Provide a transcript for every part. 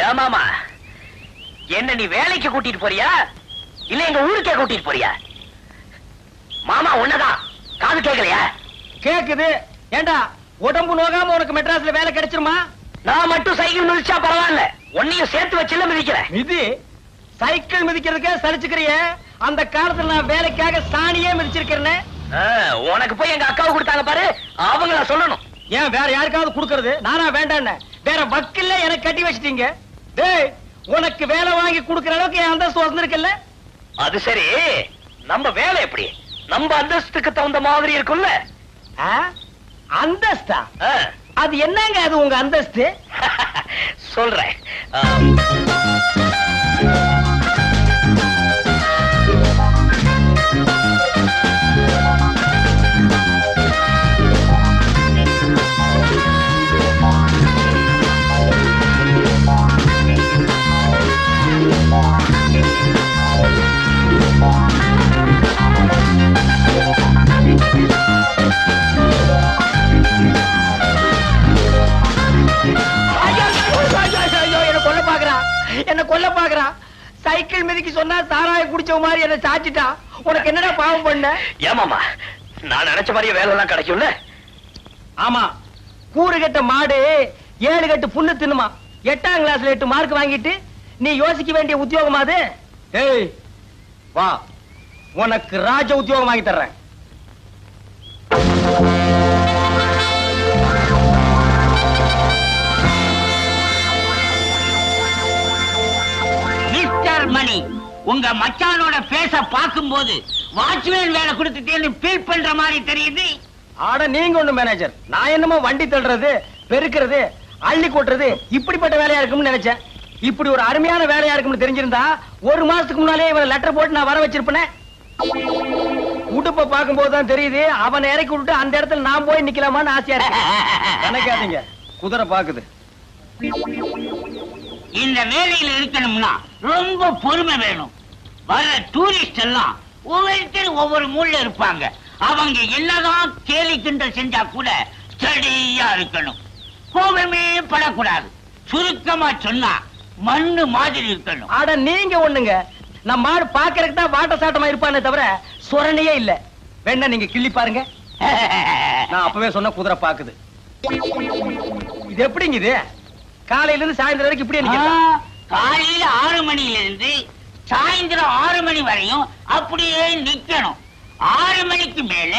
ஏமாமா, என்ன நீ வேலைக்கு கூட்டிட்டு போறியா இல்ல எங்க ஊருக்கே கூட்டிட்டு போறியா? மாமா உன்னதான் காது கேட்கலையா? கேக்குது. ஏண்டா உடம்பு நோகாம உனக்கு மெட்ராஸ்ல வேலை கிடைச்சிருமா? நான் மட்டும் சைக்கிள் மிதிச்சா பரவாயில்ல, உன்னையும் சேர்த்து வச்சுல மிதிக்கிறேன். மிதி சைக்கிள் மிதிக்கிறதுக்கே சலிச்சுக்கிறிய. அந்த காலத்துல நான் வேலைக்காக சாணியே மிதிச்சிருக்கிறேன். உனக்கு போய் எங்க அக்காவை கொடுத்தாங்க பாரு, அவங்கள சொல்லணும். ஏன் வேற யாருக்காவது கொடுக்கறது? நானா வேண்டான்னு வேற வக்கில்ல எனக்கு கட்டி வச்சிட்டீங்க. டேய், உனக்கு வேலை வாங்கி கொடுக்கற அளவுக்கு என் அந்தஸ்து வந்திருக்குல்ல. அது சரி, நம்ம வேலை எப்படி நம்ம அந்தஸ்துக்கு தகுந்த மாதிரி இருக்கும்ல? அந்தஸ்தா? அது என்னங்க அது உங்க அந்தஸ்து? சொல்றேன். என்ன கொல்ல பாக்குறான். சைக்கிள் மிதிக்கு சொன்னா சாராய குடிச்ச மாதிரி என்ன சாச்சிட்டா. உனக்கு என்னடா பாவம் பண்ண? ஏமாமா, நான் நினைச்ச மாதிரியே வேலை எல்லாம் கிடைக்கும்ல? ஆமா, கூறு கட்ட மாடு 7 கட்டு புல்லு தின்னுமா. 8ஆம் கிளாஸ்ல 8 மார்க் வாங்கிட்டு நீ யோசிக்க வேண்டிய உத்தியோகமா அது? ஏய் வா, உனக்கு ராஜ உத்தியோகம் வாங்கி தர்றேன். மிஸ்டர் மணி, உங்க மச்சானோட பேச பார்க்கும்போது வாட்ச்மேன் வேலை கொடுத்துட்டேன்னு ஃபீல் பண்ற மாதிரி தெரியுது. ஆட நீங்க ஒண்ணு மேனேஜர், நான் என்னமோ வண்டி தள்ளுறது, பெருக்கிறது, அள்ளி கொட்டுறது இப்படிப்பட்ட வேலையா இருக்கும்னு நினைச்சேன். இப்படி ஒரு அருமையான வேலையா இருக்கும்னு தெரிஞ்சிருந்தா 1 மாசத்துக்கு முன்னாலே இவன் லெட்டர் போட்டு நான் வர வச்சிருப்பேன். உடுப்ப பார்க்கும் போதுதான் தெரியுது அவன் இறக்கி விட்டுட்டு அந்த இடத்துல நான் போய் நிக்கலாமான்னு ஆசையா இருக்கு. நினைக்காதீங்க, குதிரை பாக்குது. இந்த வேலையில இருக்கணும்னா ரொம்ப பொறுமை வேணும். வர டூரிஸ்ட் எல்லாம் ஒவ்வொருத்தரும் ஒவ்வொரு மூலைல இருப்பாங்க. அவங்க என்னதான் கேலி கிண்டல் செஞ்சா கூட ஸ்டடியா இருக்கணும். கோபமே படக்கூடாது. சுருக்கமா சொன்னா மண்ணு மாதிரி இருக்கணும். ஆட நீங்க ஒண்ணுங்க, நம்ம மாடு பாக்குறதுக்கு தான் வாட்ட சாட்டமா இருப்பானே தவிர சொரணையே இல்ல. வேணா நீங்க கிள்ளி பாருங்க. நான் அப்பவே சொன்ன குதிரை பாக்குது. இது எப்படிங்க இது? காலையில இருந்து சாயந்தரம் வரைக்கும் இப்படி நிக்கிறேன். காலையில 6 மணில இருந்து சாயந்தரம் 6 மணி வரையும் அப்படியே நிக்கணும். 6 மணிக்கு மேல,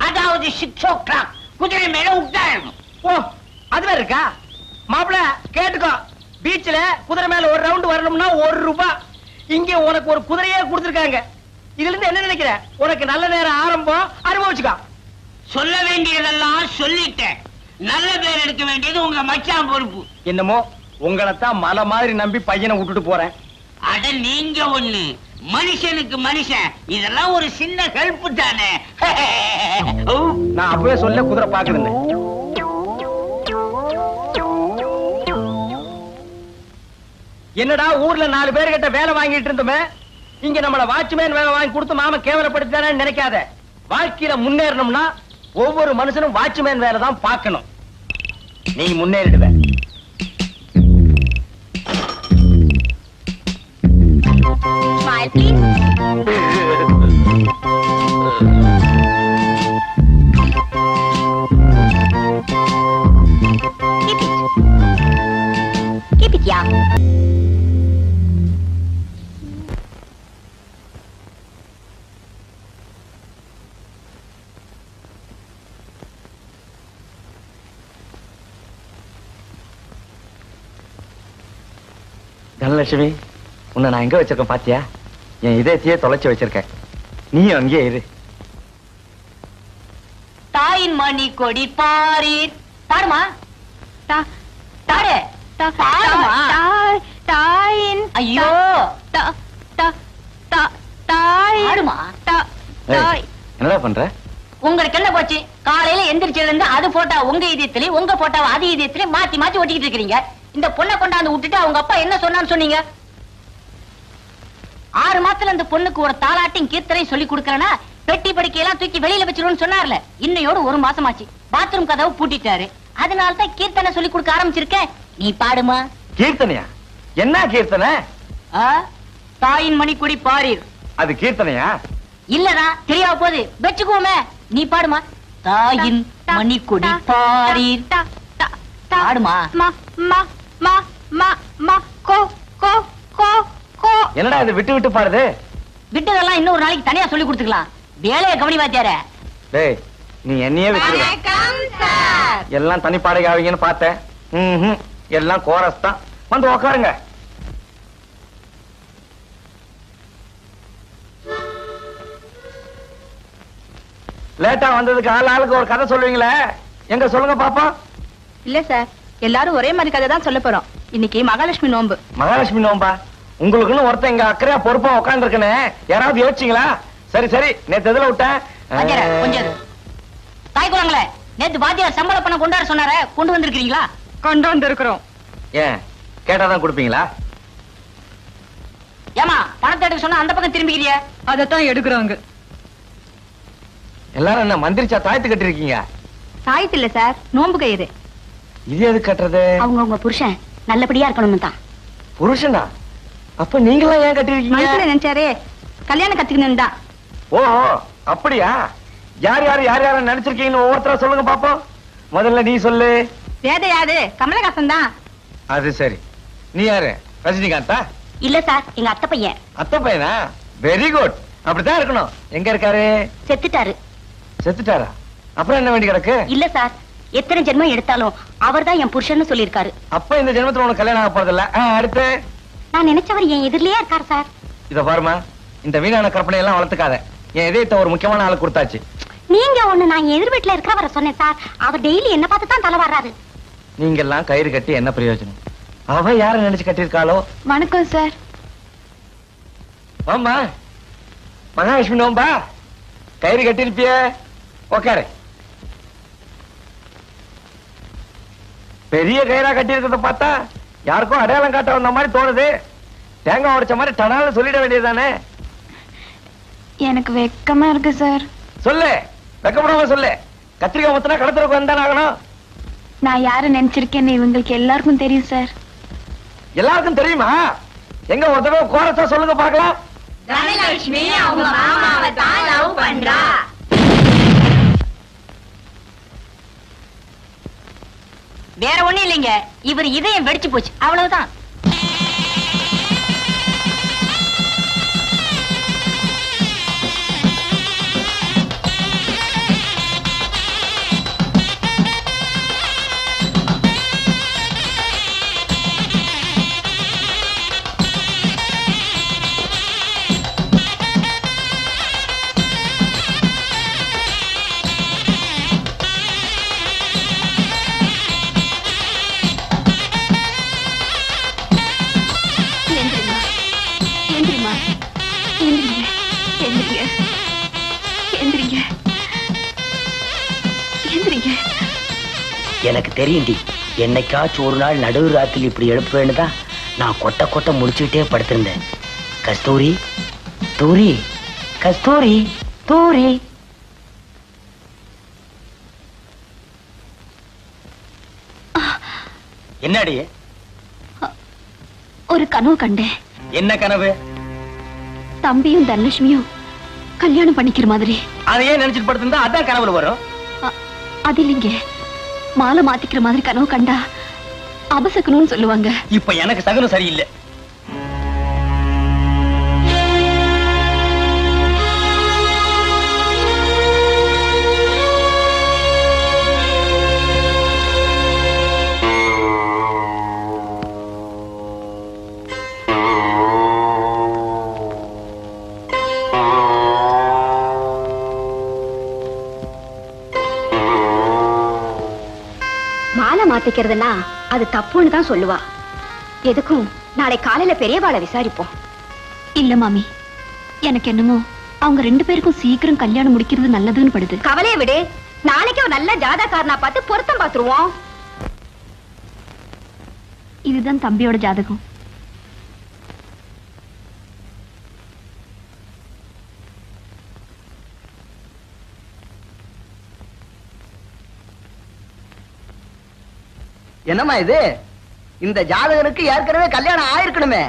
அதாவது 6 o'clock குதிரை மேல உட்காரணும். ஓ, அதுல இருக்கா? மாப்பிள கேட்டுக்கோ, பீச்ல குதிரை மேல ஒரு ரவுண்ட் வரணும்னா 1 ரூபாய். இங்க உனக்கு ஒரு குதிரையே கொடுத்திருக்காங்க. இதுல இருந்து என்ன நினைக்கிற? உனக்கு நல்ல நேரம் ஆரம்பம், அனுபவிச்சுக்கோ. சொல்ல வேண்டியதெல்லாம் சொல்லிட்டேன். நல்ல பேர் எடுக்க வேண்டியது உங்க மச்சான் பொறுப்பு. என்னமோ உங்களைத்தான் மலை மாதிரி நம்பி பையனை விட்டுட்டு போறேன். அட நீங்க ஒண்ணு, மனுஷனுக்கு மனுஷன், இதெல்லாம் ஒரு சின்ன ஹெல்ப் தானே. நான் அப்பவே சொல்ல குதிரை பாக்குதுன்னு. என்னடா ஊர்ல 4 பேர் கிட்ட வேலை வாங்கிட்டு இருந்தோமே, இங்க நம்மள வாட்ச்மேன் வேலை வாங்கி கொடுத்து மாமா கேவலப்படுத்தானே நினைக்காத. வாழ்க்கையில முன்னேறணும்னா ஒவ்வொரு மனுஷனும் வாட்ச்மேன் வேலை தான் பார்க்கணும். நீ முன்னேறிடுவ. Smile, please. Keep it. Keep it, yeah. Dhanalakshmi, உன்னை நான் எங்க வச்சிருக்கேன் பாத்தியா? என் இதயத்தையே தொலைச்சு வச்சிருக்கேன். நீ அங்கேயே இரு. தாயின் மணி கொடி பாரீர். பாருமா, தாரு தாயின். ஐயோ, என்னடா பண்ற? உங்களுக்கு என்ன போச்சு? காலையில எந்திரிச்சதுல இருந்து அது போட்டா உங்க இதயத்திலே, உங்க போட்டா அது இதயத்திலே மாத்தி மாத்தி ஒட்டிக்கிட்டு இருக்கீங்க. இந்த பொண்ணை கொண்டாந்து விட்டுட்டு அவங்க அப்பா என்ன சொன்னான்னு சொன்னீங்க? 6 மாசத்துல இந்த பொண்ணுக்கு ஒரு தாலாட்டையும் கீர்த்தனையும் சொல்லி கொடுக்கறனா பெட்டி படிக்கையெல்லாம் தூக்கி வெளியில வச்சிருவோம்னு சொன்னார்ல. இன்னையோடு 1 மாசமாச்சு. பாத்ரூம் கதவு பூட்டிட்டாரு. அதனால தான் கீர்த்தனை சொல்லி கொடுக்க ஆரம்பிச்சிருக்கேன். நீ பாடுமா. கீர்த்தனையா? என்ன கீர்த்தனை? ஆ? தாயின் மணிக்குடி பாரீர். அது கீர்த்தனையா? இல்லடா, தெரியாம போகுது. வெச்சுக்குவோமே. நீ பாடுமா. தாயின் மணிக்குடி பாரீர். பாடுமா. என்னடா இது விட்டு விட்டு பாடுது? விட்டதெல்லாம் இன்னொரு நாளைக்கு தனியா சொல்லி கொடுத்துக்கலாம். வேலையை கவனி வாத்தியார. டேய், நீ என்னையே வச்சிருக்க. எல்லாம் தனி பாடகை ஆவீங்கன்னு பார்த்தேன். எல்லாம் கோரஸ் தான். வந்து உக்காருங்க. லேட்டா வந்ததுக்கு ஆளுக்கு ஒரு கதை சொல்லுவீங்களே, எங்க சொல்லுங்க பாப்பா. இல்ல சார், எல்லாரும் ஒரே மாதிரி கதை தான் சொல்ல போறோம். இன்னைக்கு மகாலட்சுமி நோன்பு. மகாலட்சுமி நோம்பா? உங்களுக்குன்னு ஒருத்தன் இங்க அக்கறையா பொறுப்பா உட்கார்ந்து இருக்கனே, யாராவது யோசிச்சீங்களா? சரி சரி, நேத்து எதுல விட்டேன்? வாத்தியார, கொஞ்சம் இரு. தாய் குலங்களே, நேத்து வாத்தியார் சம்பள பணம் கொண்டாட சொன்னாரே, கொண்டு வந்திருக்கீங்களா? கொண்டு வந்து இருக்கிறோம். ஏன் கேட்டாதான் கொடுப்பீங்களா? ஏமா பணத்தை எடுக்க சொன்னா அந்த பக்கம் திரும்பிக்கிறிய? அதத்தான் எடுக்கிறோங்க. எல்லாரும் என்ன மந்திரிச்சா தாயத்து கட்டி இருக்கீங்க? தாயத்து இல்ல சார், நோன்பு கயிறு. இது எது கட்டுறது? அவங்க புருஷன் நல்லபடியா இருக்கணும்னு தான். புருஷனா? அப்ப நீங்களாம் ஏன் கட்டி இருக்கீங்க? மனசுல நினைச்சாரே கல்யாணம் கத்துக்கணும் தான். ஓஹோ, அப்படியா? யார் யார் யார் யார நினைச்சிருக்கீங்கன்னு ஒவ்வொருத்தரா சொல்லுங்க பாப்போம். முதல்ல நீ சொல்லு. வேத யாரு? கமலஹாசன் தான். அது சரி. நீ யாரு? ரஜினிகாந்தா? இல்ல சார், எங்க அத்தை பையன். அத்தை பையனா? Very good. அப்படித்தான் இருக்கணும். எங்க இருக்காரு? செத்துட்டாரு. செத்துட்டாரா? அப்புறம் என்ன வேண்டி கிடக்கு? இல்ல சார், எத்தனை ஜென்மம் எடுத்தாலும் அவர்தான் என் புருஷன்னு சொல்லியிருக்காரு. அப்ப இந்த ஜென்மத்துல உனக்கு கல்யாணம் ஆக போறதில்ல. அடுத்து? நான் நினைச்சவர் என் எதிரிலேயே இருக்காரு சார். இத பாருமா, இந்த வீணான கற்பனை எல்லாம் வளர்த்துக்காத. என் இதயத்தை ஒரு முக்கியமான ஆளு கொடுத்தாச்சு. நீங்க ஒண்ணு, நான் எதிர் வீட்டுல இருக்கிறவரை சொன்னேன் சார். அவர் டெய்லி என்ன பார்த்து தான் தலை வர்றாரு. நீங்க எல்லாம் கயிறு கட்டி என்ன பிரயோஜனம்? அவ யார நினைச்சு கட்டிருக்காளோ? வணக்கம் சார். ஆமா, மகாலட்சுமி நோம்பா? கயிறு கட்டிருப்பிய? உக்காரு. பெரிய கயிறா கட்டி இருக்கிறத பார்த்தா யாருக்கும் அடையாளம் காட்ட வந்த மாதிரி தோணுது. தேங்காய் உடைச்ச மாதிரி டனால சொல்லிட வேண்டியதுதானே? எனக்கு வெக்கமா இருக்கு சார். சொல்லு, வெக்கப்படாம சொல்லு. கத்திரிக்காய் மொத்தனா கடத்துறதுக்கு வந்தானே ஆகணும். நான் யாரு நினைச்சிருக்கேன்னு இவங்களுக்கு எல்லாருக்கும் தெரியும் சார். எல்லாருக்கும் தெரியுமா? எங்க ஒரு தடவை கோரஸா சொல்லுங்க பாக்கலாம். தனலட்சுமி அவங்க மாமாவை தான் லவ் பண்றா. வேற ஒண்ணும் இல்லைங்க, இவர் இதயம் வெடிச்சு போச்சு, அவ்வளவுதான். எனக்கு தெரியும்டி, என்னைக்காச்சும் ஒரு நாள் நடுவு ராத்திரி இப்படி எழுப்புவேன்னு தான் நான் கொட்ட கொட்ட முடிச்சுக்கிட்டே படுத்திருந்தேன். கஸ்தூரி, தூரி, கஸ்தூரி, தூரி. என்னடி? ஒரு கனவு கண்டேன். என்ன கனவு? தம்பியும் தனலட்சுமியும் கல்யாணம் பண்ணிக்கிற மாதிரி. அதையே நினைச்சிட்டு படுத்திருந்தா அதான் கனவுல வரும். அது இல்லைங்க, மாலை மாத்திக்கிற மாதிரி கனவு கண்டா அபசக்கணும்னு சொல்லுவாங்க. இப்ப எனக்கு சகுனம் சரியில்லை. மாலை மாத்திக்கிறதுனா அது தப்புன்னு தான் சொல்லுவா. எதுக்கும் நாளை காலையில பெரியவாளை விசாரிப்போம். இல்ல மாமி, எனக்கு என்னமோ அவங்க ரெண்டு பேருக்கும் சீக்கிரம் கல்யாணம் முடிக்கிறது நல்லதுன்னு படுது. கவலையை விடு, நாளைக்கு ஒரு நல்ல ஜாதகாரனா பார்த்து பொருத்தம் பார்த்துருவோம். இதுதான் தம்பியோட ஜாதகம். என்னம்மா இது? இந்த ஜாதகனுக்கு ஏற்கனவே கல்யாணம் ஆயிருக்கணுமே.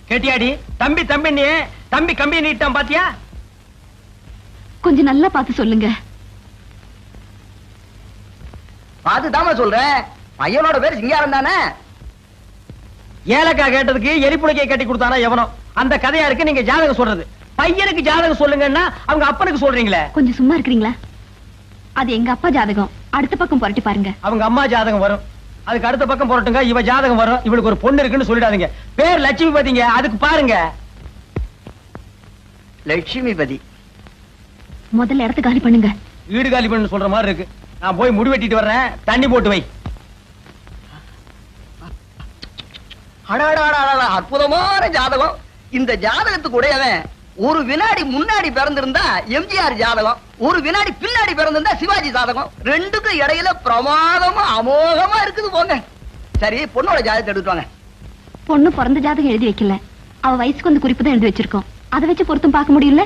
கேட்டியாடி? தம்பி தம்பி நீ தம்பி கம்பி நீட்டான் பாத்தியா? கொஞ்சம் நல்லா பார்த்து சொல்லுங்க. பார்த்துதாம சொல்றேன். பையனோட பேர் சிங்காரம் தானே? ஏலக்கா கேட்டதுக்கு எரிப்புலைக்கை கட்டி கொடுத்தானா எவனோ? அந்த கதையா இருக்கு நீங்க ஜாதகம் சொல்றது. பையனுக்கு ஜாதகம் சொல்லுங்கன்னா அவங்க அப்பனுக்கு சொல்றீங்களே. கொஞ்சம் சும்மா இருக்கிறீங்களா? அது எங்க அப்பா ஜாதகம். அடுத்த பக்கம் புரட்டி பாருங்க. அவங்க அம்மா ஜாதகம் வரும், அதுக்கு அடுத்த பக்கம் போறட்டுங்க. இவ ஜாதகம் வரும். இவளுக்கு ஒரு பொண்ணு இருக்குன்னு சொல்லிடாதீங்க. பேர் லட்சுமி பதிங்க, அதுக்கு பாருங்க. லட்சுமிபதி. முதல்ல இடத்த காலி பண்ணுங்க. வீடு காலி பண்ணு சொல்ற மாதிரி இருக்கு. நான் போய் முடி வெட்டிட்டு வர்றேன். தண்ணி போட்டு வை. அடாடாடாடா, அற்புதமான ஜாதகம். இந்த ஜாதகத்துக்கு உடையவன் ஒரு வினாடி முன்னாடி பிறந்திருந்தா எம்ஜிஆர் ஜாதகம், ஒரு வினாடி பின்னாடி பிறந்திருந்தா சிவாஜி ஜாதகம். ரெண்டுக்கும் இடையில பிரமாதமா அமோகமா இருக்குது போங்க. சரி, பொண்ணோட ஜாதகத்தை எடுத்துட்டு வாங்க. பொண்ணு பிறந்த ஜாதகம் எழுதி வைக்கல. அவ வயசுக்கு வந்து குறிப்பு தான் எழுதி வச்சிருக்கோம். அதை வச்சு பொருத்தம் பார்க்க முடியல.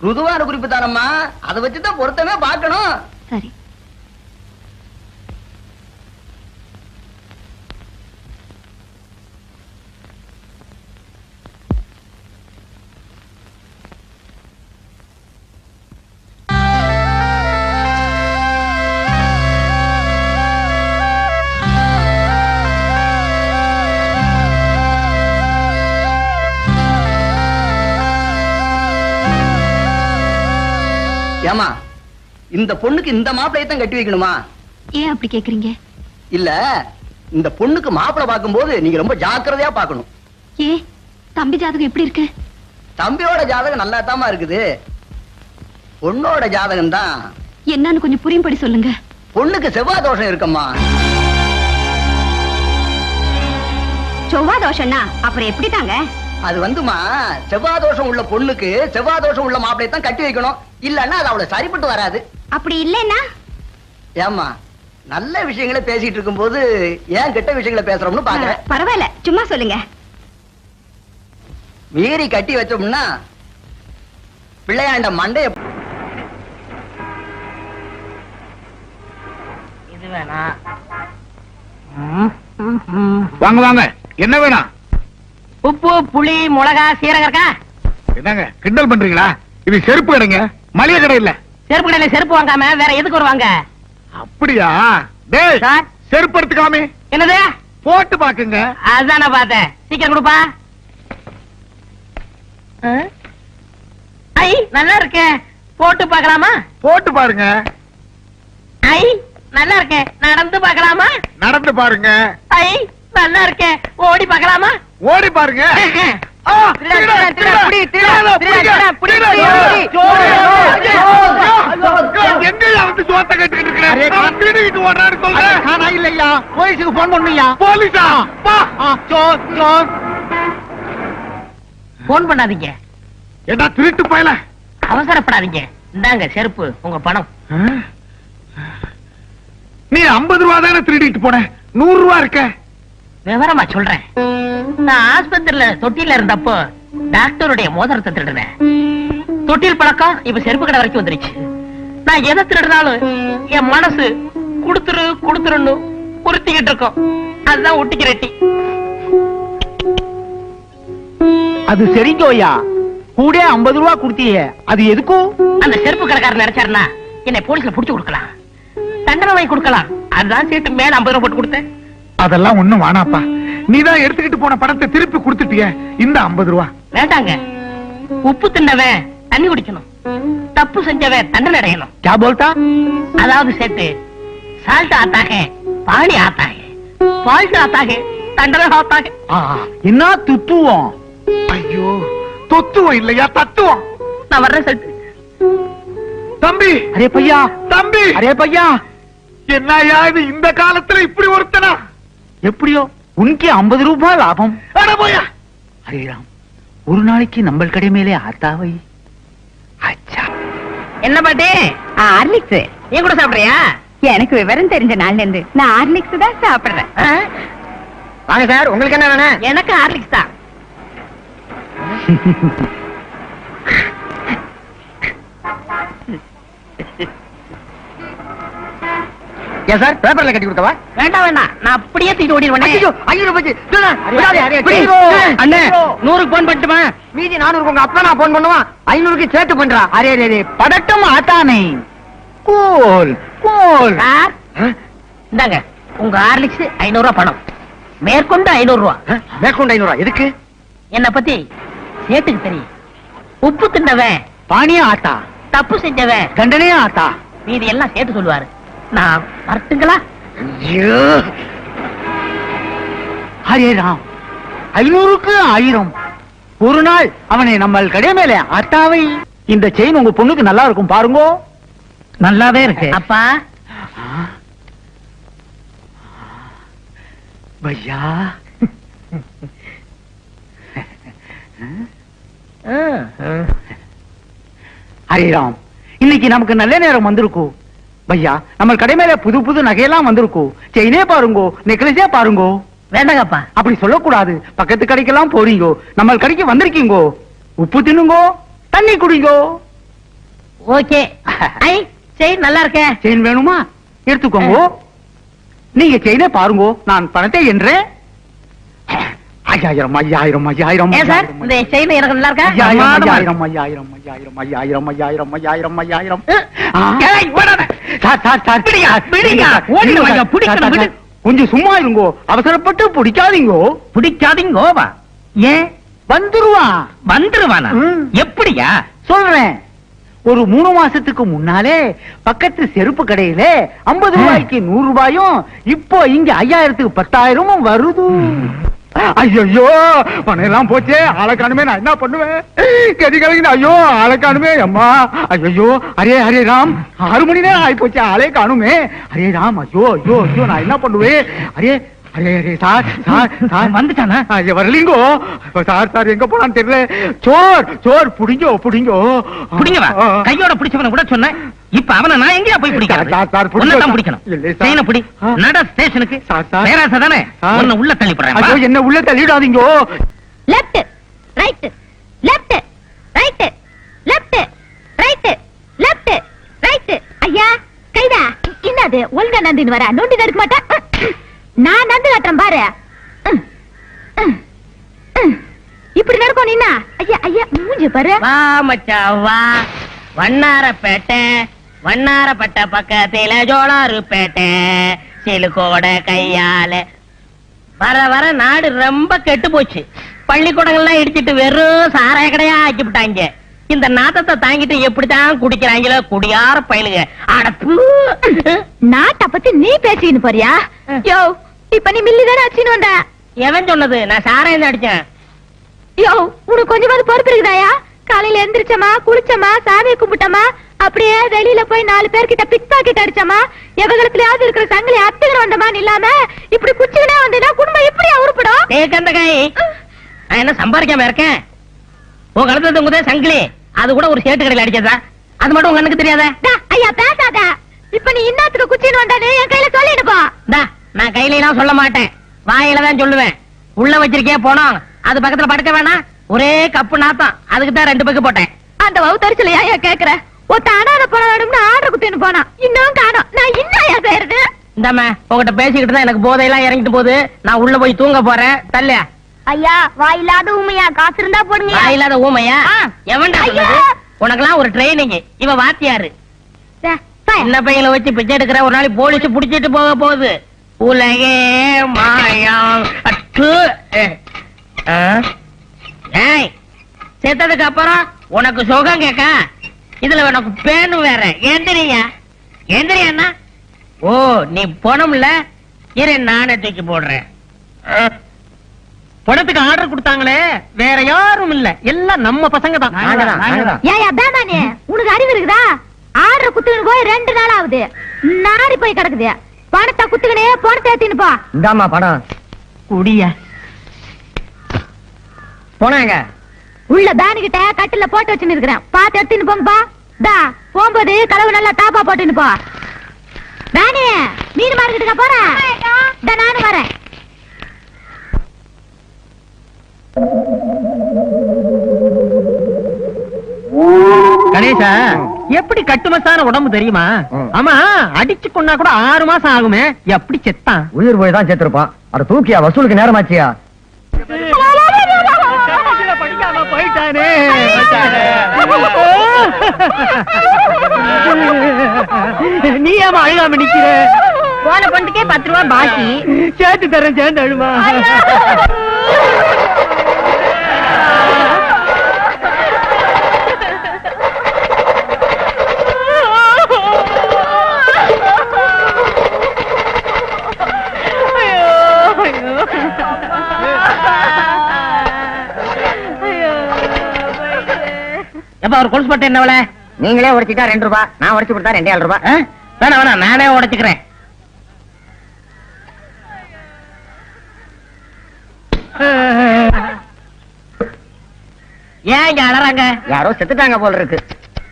ருதுவான குறிப்பு தானம்மா, அதை வச்சுதான் பொருத்தமே பார்க்கணும். சரி. ஏமா, இந்த பொண்ணுக்கு இந்த மாப்பிளையை தான் கட்டி வைக்கணுமா? ஏன் அப்படி கேக்குறீங்க? இல்ல, இந்த பொண்ணுக்கு மாப்பிளை பார்க்கும்போது நீங்க ரொம்ப ஜாக்கிரதையா பார்க்கணும். ஏ, தம்பி ஜாதகம் எப்படி இருக்கு? தம்பியோட ஜாதகம் நல்லா தாமா இருக்குது. பொண்ணோட ஜாதகம் தான். என்னன்னு கொஞ்சம் புரியும்படி சொல்லுங்க. பொண்ணுக்கு செவ்வாய் தோஷம் இருக்கம்மா. செவ்வாய் தோஷம்னா அப்புறம் எப்படி தாங்க? அது வந்துமா, செவ்வாய் தோஷம் உள்ள பொண்ணுக்கு செவ்வாய் தோஷம் உள்ள மாப்பிளையை தான் கட்டி வைக்கணும். இல்லன்னா அது அவளை சரிப்பட்டு வராது. அப்படி இல்லைன்னா? ஏமா, நல்ல விஷயங்களை பேசிட்டு இருக்கும் போது ஏன் கெட்ட விஷயங்களை பேசுறோம்னு பாக்குறேன். பரவாயில்ல, சும்மா சொல்லுங்க. மீறி கட்டி வச்சோம்னா பிள்ளையாண்ட மண்டைய இது வேணா. வாங்க வாங்க, என்ன வேணாம்? உப்பு, புளி, மிளகா, சீரகம் இருக்கா? என்னங்க கிண்டல் பண்றீங்களா? இது செருப்பு கடைங்க, மளிகை கடை இல்ல. செருப்பு கடையில செருப்பு வாங்காம வேற எதுக்கு வருவாங்க? அப்படியா? டேய், சார். செருப்பு எடுத்துக்காமே என்னது? போட்டு பாக்குங்க. அதான் நான் பார்த்தேன். சீக்கிரம் கொடுப்பா. ஐ, நல்லா இருக்கே. போட்டு பார்க்கலாமா? போட்டு பாருங்க. ஐ, நல்லா இருக்கே. நடந்து பார்க்கலாமா? நடந்து பாருங்க. ஐ, நல்லா இருக்கே. ஓடி பார்க்கலாமா? ஓடி பாருங்க. ஆ, திருட, திருட, திருட, புடி, திருட, திருட, திருட, புடி, புடி, எங்கயா வந்து சோத்த கட்டிக்கிட்டு இருக்கிற? நான் திருடிட்டு ஓடுறான்னு சொல்றேன். நான் இல்லையா, போலீஸுக்கு போன் பண்ணுயா. போலீஸா? பா. போன் பண்ணாதீங்க. என்ன திருட்டு பயல? அவசரப்படாதீங்க. இந்தாங்க செருப்பு, உங்க பணம். நீ 50 ரூபா தானே திருடிட்டு போன, 100 ரூபா இருக்க. விவரமா சொல்றேன். நான் ஆஸ்பத்திரியில தொட்டில இருந்தப்போ டாக்டருடைய மோதிரத்தை திருடுனேன். தொட்டில் பழக்கம் இப்ப செருப்பு கடை வரைக்கும் வந்துருச்சு. நான் எதை திருடினாலும் என் மனசு குடுத்துரு குடுத்துருன்னு உறுத்திக்கிட்டு இருக்கோம். அதுதான் ஒட்டிக்கு ரெட்டி. அது சரிங்கோயா, கூட 50 ரூபா கொடுத்தீங்க, அது எதுக்கும்? அந்த செருப்பு கடைக்காரர் நினைச்சாருன்னா என்னை போலீஸ்ல புடிச்சு கொடுக்கலாம், தண்டனை வாங்கி கொடுக்கலாம். அதுதான் சீட்டு மேல 50 ரூபா போட்டு கொடுத்தேன். அதெல்லாம் ஒண்ணும் வேணாப்பா, நீதான் எடுத்துக்கிட்டு போன பணத்தை திருப்பி கொடுத்துட்டிய. இந்த 50 ரூபா வேண்டாங்க. உப்பு தின்னவன் தண்ணி குடிக்கணும், தப்பு செஞ்சவன் தண்டனை அடையணும். क्या बोलता? அதாவது சேட்டு, சால்ட் ஆத்தாக பாணி ஆத்தாக, ஃபால்ட் ஆத்தாக தண்டனை ஆத்தாக. என்ன துத்துவோம்? ஐயோ, தொத்துவம் இல்லையா, தத்துவம். நான் வர்றேன் சேட்டு. தம்பி, அரே பையா, தம்பி, அரே பையா, என்னையா இது இந்த காலத்துல இப்படி ஒருத்தனா? எப்படியோ உனக்கு 50 ரூபாய் லாபம். அட போயா. அரே ராம், ஒரு நாளைக்கு நம்ம கடை மேலே ஆத்தாவை. அச்சா, என்ன பாட்டி? ஹார்லிக்ஸ். நீ கூட சாப்பிடுறியா? எனக்கு விவரம் தெரிஞ்ச நாள்ல இருந்து நான் ஹார்லிக்ஸ் தான் சாப்பிடுறேன். வாங்க சார், உங்களுக்கு என்ன வேணும்? எனக்கு ஹார்லிக்ஸ் தான். ஏன் சார் பேப்பர்ல கட்டி கொடுத்தவா? வேண்டாம் வேண்டாம், நான் அப்படியே தூக்கிட்டு ஓடிடுவேன். ஐயோ, 500 போச்சு. அண்ணே 100 போன் பண்ணட்டுமா? மீதி 400 உங்க அப்பா நான் போன் பண்ணுவான். 500க்கு சேர்த்து பண்றா. அரே படட்டும் ஆத்தானே. Cool cool. சார் இந்தாங்க உங்க ஹார்லிக்ஸ் 500 ரூபாய் பணம், மேற்கொண்டு 500 ரூபாய். மேற்கொண்டு 500 எதுக்கு? என்ன பத்தி சேட்டுக்கு தெரியும். உப்பு தின்னவன் பானியா ஆத்தா, தப்பு செஞ்சவன் தண்டனையா ஆத்தா. மீதி எல்லாம் சேட்டு சொல்லுவாரு. நான் வரட்டுங்களா? ஐயோ, ஹரே ராம், 500க்கு 1000. ஒரு நாள் அவனை நம்ம கடை மேல அத்தாவை. இந்த செயின் உங்க பொண்ணுக்கு நல்லா இருக்கும் பாருங்க. நல்லாவே இருக்கு அப்பா. பையா ஹரிராம், இன்னைக்கு நமக்கு நல்ல நேரம் வந்திருக்கும். பையா, நம்ம கடை மேல புது புது நகையெல்லாம் வந்திருக்கும். செயினே பாருங்கோ, நெக்லஸே பாருங்கோ. வேண்டாங்கப்பா. அப்படி சொல்லக்கூடாது. பக்கத்து கடைக்கெல்லாம் போறீங்கோ, நம்ம கடைக்கு வந்திருக்கீங்கோ. உப்பு தின்னுங்கோ, தண்ணி குடிங்கோ. ஓகே. ஐ செயின் நல்லா இருக்கே. செயின் வேணுமா? எடுத்துக்கோங்க. நீங்க செயினே பாருங்கோ, நான் பணத்தை என்றேன். 5000 5000 5000. ஏன் சார் இந்த செயின் எனக்கு நல்லா இருக்கா? 5000 5000 5000 5000 5000 5000. ஏய் ஓடாத. சார் பிடிங்க. ஓடிடுங்க ஐயா, பிடிக்கணும் விடு. கொஞ்சம் சும்மா இருங்கோ, அவசரப்பட்டு பிடிக்காதீங்கோ. பிடிக்காதீங்கோவா? ஏன் வந்துருவான். வந்துருவானா? எப்படியா? சொல்றேன். ஒரு 3 மாசத்துக்கு முன்னாலே பக்கத்து செருப்பு கடையில 50 ரூபாய்க்கு 100 ரூபாயும், இப்போ இங்க 5000க்கு 10,000 வருது. ஐயோ, பணம் எல்லாம் போச்சே. ஆளை காணுமே, நான் என்ன பண்ணுவேன்? கதி கலங்கின. ஐயோ, ஆளை காணுமே. அம்மா ஐயோ. ஹரே ராம், 6 மணி நேரம் ஆகி போச்சு, ஆளே காணுமே. ஹரே ராம், ஐயோ ஐயோ ஐயோ, நான் என்ன பண்ணுவேன்? அரே சார் வந்துட்டானா? வரலீங்கோ. சார் எங்க போனான்னு தெரியல. சோர் புடிங்கோ. புடிங்கவா? கையோட பிடிச்சவன கூட சொன்னேன். இப்ப அவனை நான் எங்கயா போய் பிடிக்கணும்? பிடிக்கணும். செயினை பிடி. நட ஸ்டேஷனுக்கு. பேராசை தானே உன்னை உள்ள தள்ளி போறேன். என்ன உள்ள தள்ளிடாதீங்கோ. Left right left right left right left right. ஐயா கைதா என்னது? ஒழுங்கா நந்தின்னு வர நோண்டி நடுக்க மாட்டேன். நான் நந்து காட்டுறேன் பாரு. இப்படி நடக்கும் நீனா? ஐயா ஐயா மூஞ்சி பாரு. வா மச்சான் வா. வண்ணாரப்பட்ட பக்கத்தில ஜோளாருப்பேட்டை சிலுக்கோட கையால. வர நாடு ரொம்ப கெட்டு போச்சு. பள்ளிக்கூடங்கள்லாம் இடிச்சிட்டு வெறும் சாராய கடையா ஆக்கி விட்டாங்க. இந்த நாத்தத்தை தாங்கிட்டு எப்படித்தான் குடிக்கிறாங்களோ குடியார பயலுங்க. அடப்பு. நாட்டை பத்தி நீ பேசிக்கின்னு போறியா? யோ, இப்ப நீ மில்லிதானே அடிச்சுன்னு வந்த. எவன் சொன்னது? நான் சாராயம் அடிச்சேன். யோ, உனக்கு கொஞ்சமாவது பொறுப்பு இருக்குதாயா? காலையில எந்திரிச்சமா, குளிச்சமா, சாமியை கும்பிட்டமா, அப்படியே வெளியில போய் 4 பேர்கிட்ட பிக் பாக்கெட் அடிச்சமா, எவகளுக்குலயாவது இருக்கிற சங்கிலி அத்துக்கிற வந்தமான்னு இல்லாம இப்படி குச்சிக்கினே வந்தீங்கன்னா குடும்பம் எப்படியா உருப்படும்? கந்தகாய், நான் என்ன சம்பாதிக்காம இருக்கேன்? உன் கழுத்துல தொங்குதே சங்கிலி, அது கூட ஒரு சேட்டு கடையில் அடிச்சதா? அது மட்டும் உங்க கண்ணுக்கு தெரியாத? ஐயா பேசாத. இப்ப நீ இன்னத்துக்கு குச்சின்னு வந்தானே என் கையில சொல்லிடுப்பா. நான் கையில எல்லாம் சொல்ல மாட்டேன், வாயில தான் சொல்லுவேன். உள்ள வச்சிருக்கே போனோம், அது பக்கத்துல படுக்க வேணாம். ஒரே கப்பு நாத்தம், அதுக்கு தான் 2 பக்கு போட்டேன். அந்த வவுத்தரிச்சல ஏன் கேக்குற? ஒத்த அனாத போன வேணும்னு ஆர்டர் குத்தின்னு போனா, இன்னும் காணோம். நான் இன்னும் செய்யறது? இந்தாம உங்ககிட்ட பேசிக்கிட்டு தான் எனக்கு போதையெல்லாம் இறங்கிட்டு போகுது. நான் உள்ள போய் தூங்க போறேன். தல்ல ஐயா, வாயில்லாத ஊமையா, காசு இருந்தா போடுங்க. வாயில்லாத ஊமையா? எவன்டா சொன்னது? உனக்கெல்லாம் ஒரு ட்ரைனிங். இவ வாத்தியாரு. சின்ன பையனை வச்சு பிச்சை எடுக்கிற, ஒரு நாளைக்கு போலீஸ் புடிச்சிட்டு போக போகுது. உலகே மாயம். ஏய், செத்ததுக்கு அப்புறம் உனக்கு சுகம் கேட்க, இதுல உனக்கு பேனு வேற. எந்திரியா? ஓ, நீ போனோம்ல, இரு நானே தூக்கி போடுறேன். பணத்துக்கு ஆர்டர் கொடுத்தாங்களே, வேற யாரும் இல்ல, எல்லாம் நம்ம பசங்க தான். ஏயா பேமானே, உனக்கு அறிவு இருக்குதா? ஆர்டர் குத்துக்கின்னு போய் 2 நாள் ஆகுது, நாடி போய் கிடக்குது. பணத்தை குத்துக்கினே பணத்தை ஏத்தின்னு போ. இந்தாமா பணம் குடிய. போனாங்க உள்ள பேனுகிட்ட கட்டில போட்டு வச்சுன்னு இருக்கிறேன், பாத்து எடுத்துன்னு போங்கப்பா. போகும்போது கலவு நல்லா தாப்பா போட்டுன்னு போ. பேனே, மீன் மார்க்கெட்டுக்கு போறேன். நானும் வரேன். கணேசா, எப்படி கட்டுமசான உடம்பு தெரியுமா? ஆமா, அடிச்சு கொண்டா கூட 6 மாசம் ஆகுமே, எப்படி செத்தான்? உயிர் போய் தான் செத்துருப்பான். அட தூக்கியா, வசூலுக்கு நேரமாச்சியா? படிக்காம போயிட்டானே. நீ ஏமா அழுகாம நிக்கிற? போன பொண்ணுக்கே 10 ரூபாய் பாக்கி. சேர்த்து தரேன், சேர்ந்து அழுமா. எப்ப அவர் கொலுசு பட்டு என்னவள? நீங்களே உடைச்சிட்டா 2 ரூபாய், நான் உடைச்சு கொடுத்தா 2.5 ரூபாய். வேணா வேணா, நானே உடைச்சுக்கிறேன். ஏன் இங்க அழறாங்க? யாரோ செத்துட்டாங்க போல இருக்கு.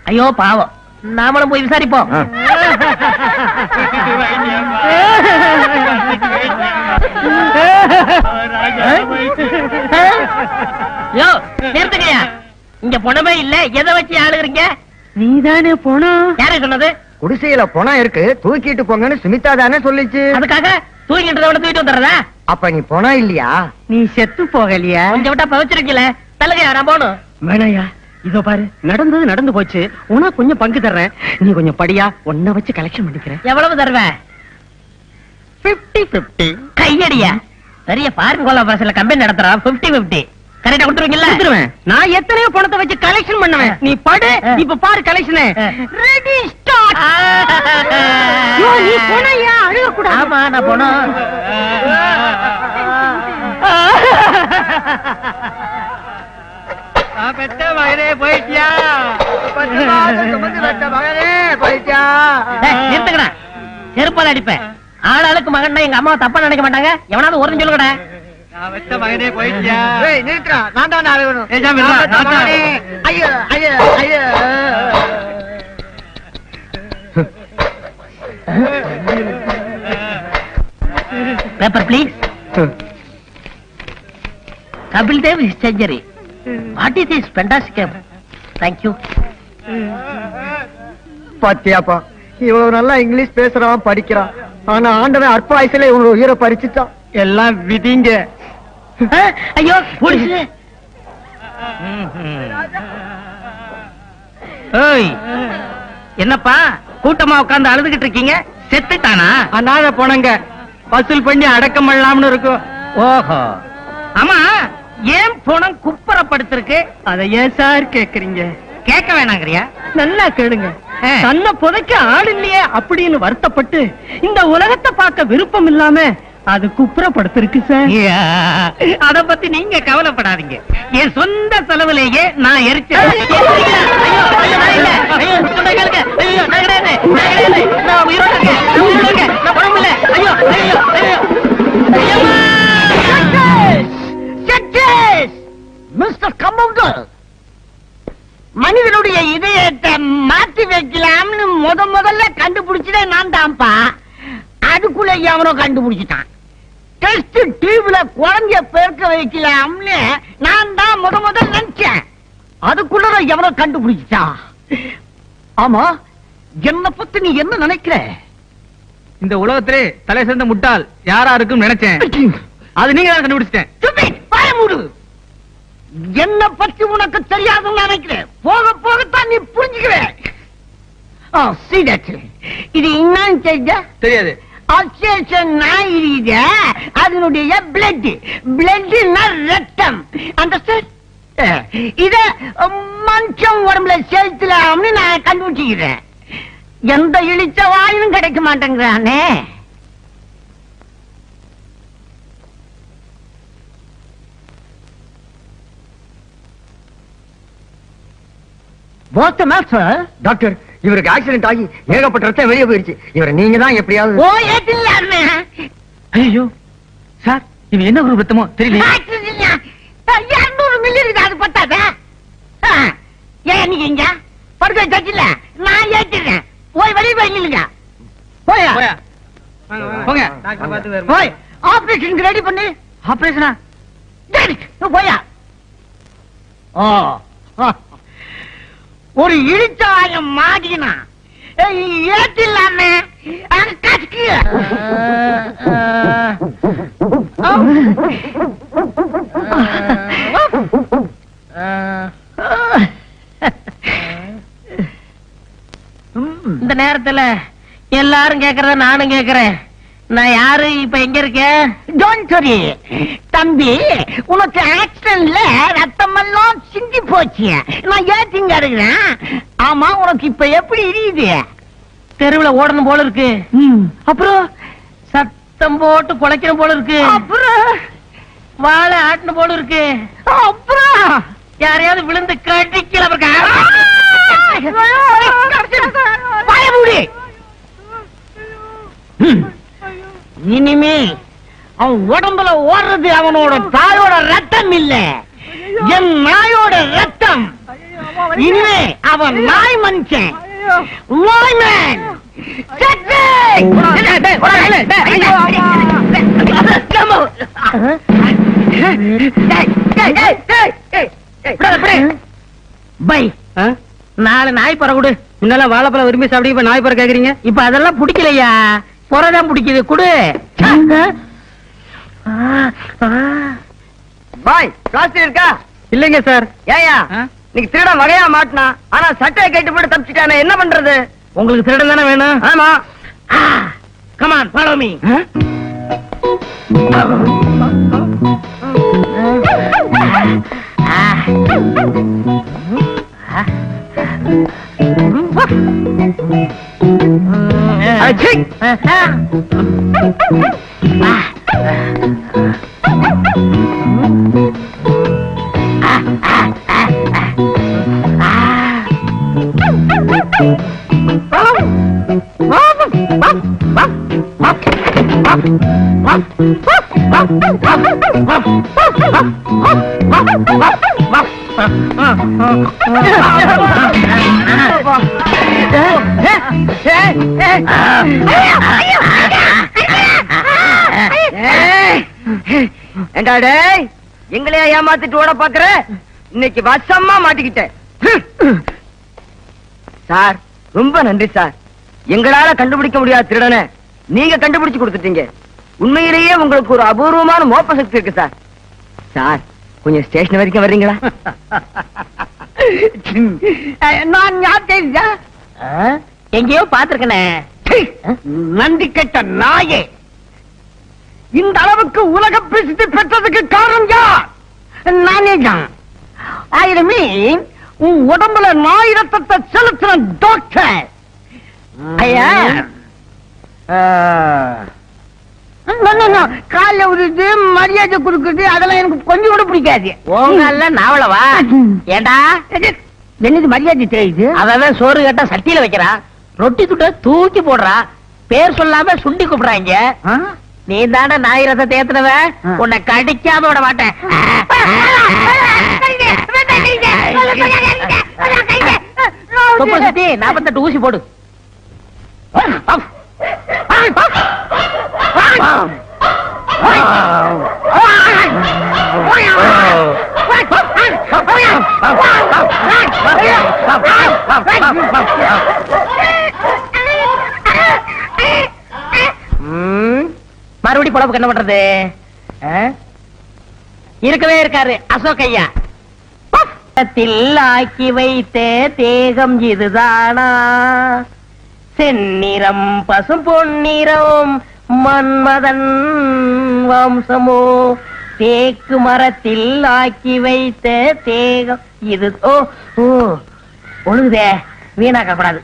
ஐயோ பாவம், நாமளும் போய் விசாரிப்போம். யோ, நிறுத்துங்கயா. இங்க பணமே இல்ல, எதை வச்சு ஆளுகிறீங்க? நீதானே பணம். யாரே சொன்னது? குடிசையில பணம் இருக்கு, தூக்கிட்டு போங்கன்னு சுமிதா தானே சொல்லிச்சு. அதுக்காக தூக்கின்றத விட தூக்கிட்டு வந்துடுறதா? அப்ப நீ பணம் இல்லையா? நீ செத்து போகலையா? கொஞ்சம் விட்டா பவச்சிருக்கல. தலகையா, நான் போகணும். வேணாயா, இதோ பாரு, நடந்தது நடந்து போச்சு. உனக்கு கொஞ்சம் பங்கு தர்றேன், நீ கொஞ்சம் படியா, உன்னை வச்சு கலெக்ஷன் பண்ணிக்கிறேன். எவ்வளவு தருவேன்? 50-50. கையடியா, பெரிய ஃபாரின் கோலா பஸ்ல கம்பெனி நடத்துறான். 50-50 கரெக்டா கொடுத்துருவீங்கல்ல? கொடுத்துருவேன். நான் எத்தனையோ பணத்தை வச்சு கலெக்ஷன் பண்ணுவேன். நீ படு, இப்ப பாரு கலெக்ஷன். Ready start. நீ போனையா? அழுக கூடாது. ஆமா, நான் போனோம். பெத்த மகனே போயிட்டியா? நிறுத்துக்கடா, செருப்பால அடிப்பேன். ஆளாளுக்கு மகன் எங்க அம்மா தப்பா நினைக்க மாட்டாங்க. எவனாவது ஒரு சொல்லுங்கடா. மகனே போயிட்டியா? நிறுத்துறா, நான் தான் அழுகணும். ஐயோ ஐயோ ஐயோ. Paper please. Kapil Dev is century. What is this fantastic? Thank you. பாத்தியாப்பா, இவ்வளவு நல்லா இங்கிலீஷ் பேசுறான், படிக்கிறான். ஆனா ஆண்டவன் அற்ப வயசுல இவனோட உயிரை பறிச்சுட்டான். எல்லாம் விதிங்க. ஐயோ போலீஸ். ஏய், என்னப்பா கூட்டமா உட்கார்ந்து அழுதுகிட்டு இருக்கீங்க? செத்துட்டானா? அனாத போனங்க, வசூல் பண்ணி அடக்கம் பண்ணலாம்னு இருக்கும். ஓஹோ, ஆமா, ஏன் பணம் குப்பரப்படுத்திருக்கு? அதை ஏன் சார் கேக்குறீங்க? கேட்க வேணாங்கறியா? நல்லா கேளுங்க. தன்னை புதைக்க ஆள் இல்லையே அப்படின்னு வருத்தப்பட்டு இந்த உலகத்தை பார்க்க விருப்பம் இல்லாம அது குப்புறப்படுத்திருக்கு சார். அத பத்தி நீங்க கவலைப்படாதீங்க. என் சொந்த செலவுலேயே நான் எரிச்சேன். மிஸ்டர் கம்பவுண்டர், மனிதனுடைய இதயத்தை மாத்தி வைக்கலாம்னு முதல்ல கண்டுபிடிச்சதே நான் தான்ப்பா. அதுக்குள்ள எவனோ கண்டுபிடிச்சிட்டான். டெஸ்ட் டியூப்ல குழந்தைய பெருக்க வைக்கலாம்னு நான் தான் முதல்ல நினைச்சேன். அதுக்குள்ள எவனோ கண்டுபிடிச்சிட்டான். ஆமா, என்ன பத்தி நீ என்ன நினைக்கிற? இந்த உலகத்திலே தலை சிறந்த முட்டாள் யாரா இருக்கும் நினைச்சேன். அது நீங்க தான் கண்டுபிடிச்சிட்டேன். மூடு. என்ன பத்தி உனக்கு தெரியாதுன்னு நினைக்கிறேன். போக போகத்தான் நீ புரிஞ்சுக்குவேன். இது என்னன்னு தெரிஞ்ச? தெரியாது. அதனுடைய பிளட், பிளட்னா ரத்தம். இத மனுஷன் உடம்புல செலுத்தலாம்னு நான் கண்டுபிடிச்சுக்கிறேன். எந்த இழிச்ச வாயிலும் கிடைக்க மாட்டேங்கிறானே. டாக்டர், இவருக்கு ஆக்சிடென்ட் ஆகி ஏகப்பட்ட ரத்தம் வெளியே போயிருச்சு. இவரை நீங்க தான் எப்படியாவது. ஐயோ சார், இவன் என்ன ஒரு ரத்தமோ தெரியல. 200 மில்லி இருக்குது, அது பத்தாதா? ஏன் நீங்க இங்க படுக்க வச்சில நான் ஏற்றிடுறேன். போய் வெளியே போய் நில்லுங்க. போயா போங்க. போய் ஆபரேஷனுக்கு ரெடி பண்ணு. ஒரு இழிச்சாயம் மாடினா ஏத்தில்லாமே இந்த நேரத்துல எல்லாரும் கேக்குறத நானும் கேக்குறேன். நான் யாரு, இப்ப எங்க இருக்கேன்? டோன்ட் வரி தம்பி, உனக்கு ஆக்சிடென்ட்ல ரத்தமெல்லாம் சிந்தி போச்சு. நான் ஏத்திங்க இருக்கிறேன். ஆமா, உனக்கு இப்ப எப்படி இருக்குது? தெருவுல ஓடணும் போல இருக்கு. அப்புறம் சத்தம் போட்டு குலைக்கணும் போல இருக்கு. அப்புறம் வாழை ஆட்டணும் போல இருக்கு. அப்புறம் யாரையாவது விழுந்து கடிக்கல. இனிமே அவன் உடம்புல ஓடுறது அவனோட தாயோட ரத்தம் இல்ல, என் நாயோட ரத்தம். இனிமே அவன் நாய் மனுஷன், நாய்மேன். பை, 4 நாய் பற கொடு. முன்னெல்லாம் வாழைப்பழம் விரும்பி சாப்பிட்டு இப்ப நாய் பற கேக்குறீங்க. இப்ப அதெல்லாம் பிடிக்கலையா, புறதான் பிடிக்குது. குடு. பாய், பிளாஸ்டிக் இருக்கா? இல்லைங்க சார். ஏயா இன்னைக்கு திருட வகையா மாட்டினா, ஆனா சட்டையை கேட்டு போட்டு தப்பிச்சுட்டானே, என்ன பண்றது? உங்களுக்கு திருடன் தானே வேணும்? ஆமா. Come on, follow me. ஏண்டா டேய், எங்களையா ஏமாத்திட்டு ஓட பாக்குற? இன்னைக்கு வசமா மாட்டிக்கிட்டேன் சார். ரொம்ப நன்றி சார். எங்களால கண்டுபிடிக்க முடியாத திருடனை நீங்க கண்டுபிடிச்சு கொடுத்துட்டீங்க. உண்மையிலேயே உங்களுக்கு ஒரு அபூர்வமான மோப்ப சக்தி இருக்கு சார். சார், கொஞ்சம் ஸ்டேஷன் வரைக்கும் வர்றீங்களா? நான் எங்கேயோ பாத்திருக்கனே. நன்றி கெட்ட நாயே, இந்த அளவுக்கு உலக பிரசித்தி பெற்றதுக்கு காரணம் யார்? நானே தான். ஆயிரமே உன் உடம்புல நாய் ரத்தத்தை செலுத்தின டாக்டர். ஐயா, கால உருது மரியாதை கொடுக்குறது அதெல்லாம் எனக்கு கொஞ்சம் கூட பிடிக்காது. உங்கல்ல நாவலவா? ஏண்டா என்னது மரியாதை தெரியுது? அதான் சோறு கேட்டா சட்டியில வைக்கிறா, ரொட்டி துட்ட தூக்கி போடுறா, பேர் சொல்லாம சுண்டி கூப்பிடுறாங்க. நீ தானே நாய் ரசத்தை ஏத்துனவ, உன்னை கடிக்காம விட மாட்டேன். சுத்தி 48 ஊசி போடு. மறுபடி பொழப்புக்கு என்ன பண்றது? இருக்கவே இருக்காரு அசோக் ஐயா. ஆக்கி வைத்த தேகம் இதுதானா? செந்நிறம் பசும் பொன்னிறம் மன்மதன் வம்சமோ? தேக்கு மரத்தில் ஆக்கி வைத்த தேகம் இது. ஓ ஓ, ஒழுகுதே, வீணாக்க கூடாது.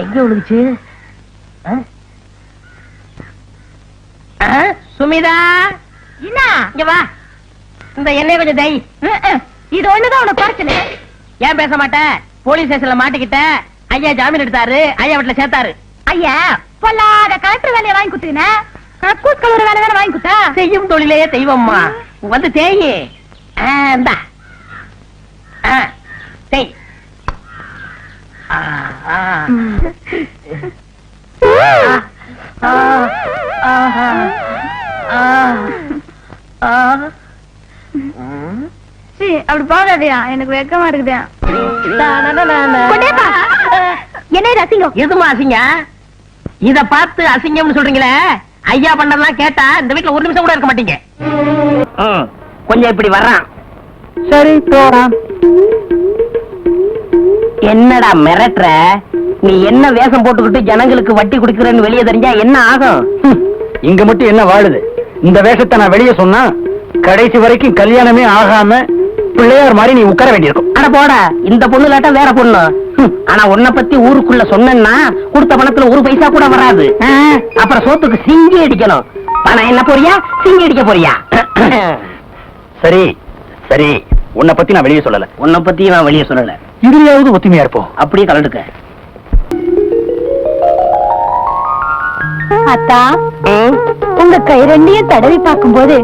எங்க ஒழுகுச்சு? சுமிதா, என்ன இங்க வா. இந்த எண்ணெய் கொஞ்சம் தை. இது ஒண்ணுதான் உனக்கு பிரச்சனை. ஏன் பேச மாட்டேன்? போலீஸ் ஸ்டேஷன்ல மாட்டிக்கிட்ட. ஐயா ஜாமீன் எடுத்தாரு, ஐயா வீட்டுல சேர்த்தாரு. ஐயா பொல்லாத கலெக்டர் வேலையை வாங்கி குத்துனா, கூட்கலூர் வேலை வேலை வாங்கி குத்தா. செய்யும் தொழிலே தெய்வம்மா. வந்து தேயி. இந்தா தேய். அப்படி போகாதயா, எனக்கு வெக்கமா இருக்குதா. என்ன இது அசிங்கம்? எதுமா அசிங்க? இத பார்த்து அசிங்கம்னு சொல்றீங்களே, ஐயா பண்ணதெல்லாம் கேட்டா இந்த வீட்டுல ஒரு நிமிஷம் கூட இருக்க மாட்டீங்க. கொஞ்சம் இப்படி வர்றான். சரி போறான். என்னடா மிரட்டுற? நீ என்ன வேஷம் போட்டுக்கிட்டு ஜனங்களுக்கு வட்டி குடுக்கறன்னு வெளியே தெரிஞ்சா என்ன ஆகும்? இங்க மட்டும் என்ன வாழுது? இந்த வேஷத்தை நான் வெளியே சொன்னா கடைசி வரைக்கும் கல்யாணமே ஆகாம பிள்ளையார் மாதிரி நீ உட்கார வேண்டியிருக்கும். அட போடா, இந்த பொண்ணு இல்லாட்டா வேற பொண்ணு. ஆனா உன்னை பத்தி ஊருக்குள்ள சொன்னா கொடுத்த பணத்துல ஒரு பைசா கூட வராது. அப்புறம் சோத்துக்கு சிங்கி அடிக்கணும். பணம் என்ன போறியா, சிங்கி அடிக்க போறியா? சரி சரி, உன்னை பத்தி நான் வெளியே சொல்லல. உன்னை பத்தி நான் வெளியே சொல்லல. இதுலயாவது ஒத்துமையா இருப்போம். அப்படியே கலந்துக்க. அத்தா, உங்க கை ரெண்டையும் தடவி பார்க்கும்போது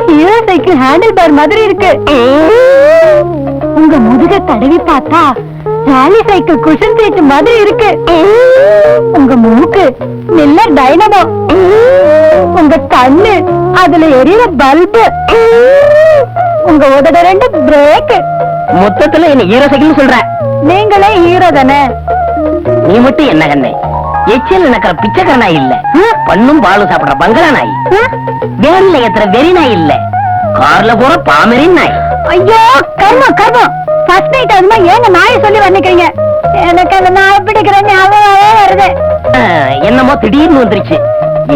ஹீரோ சைக்கிள் ஹேண்டில் பார் மாதிரி இருக்கு. உங்க முதுக தடவி பார்த்தா ராலி சைக்கிள் குஷன் சீட் மாதிரி இருக்கு. உங்க மூக்கு மில்லர் டைனமோ. உங்க கண்ணு அதுல எரியற பல்பு. உங்க உதட ரெண்டு பிரேக். மொத்தத்துல என்ன ஹீரோ சைக்கிள் சொல்ற? நீங்களே ஹீரோ தானே? நீ மட்டும் என்ன கண்ணே, எச்சில் நடக்கிற பிச்சைக்கார நாய் இல்ல, பண்ணும் பாலும் சாப்பிடுற பங்களா நாய், வேன்ல ஏத்துற வெறி நாய் இல்ல, கார்ல போற பாமரின் நாய். ஐயோ கர்மம் கர்மம். ஃபர்ஸ்ட் நைட் அதுமா ஏங்க நாயை சொல்லி வர்ணிக்கிறீங்க? எனக்கு அந்த நாய் பிடிக்கிற ஞாபகமே வருது. என்னமோ திடீர்னு வந்துருச்சு.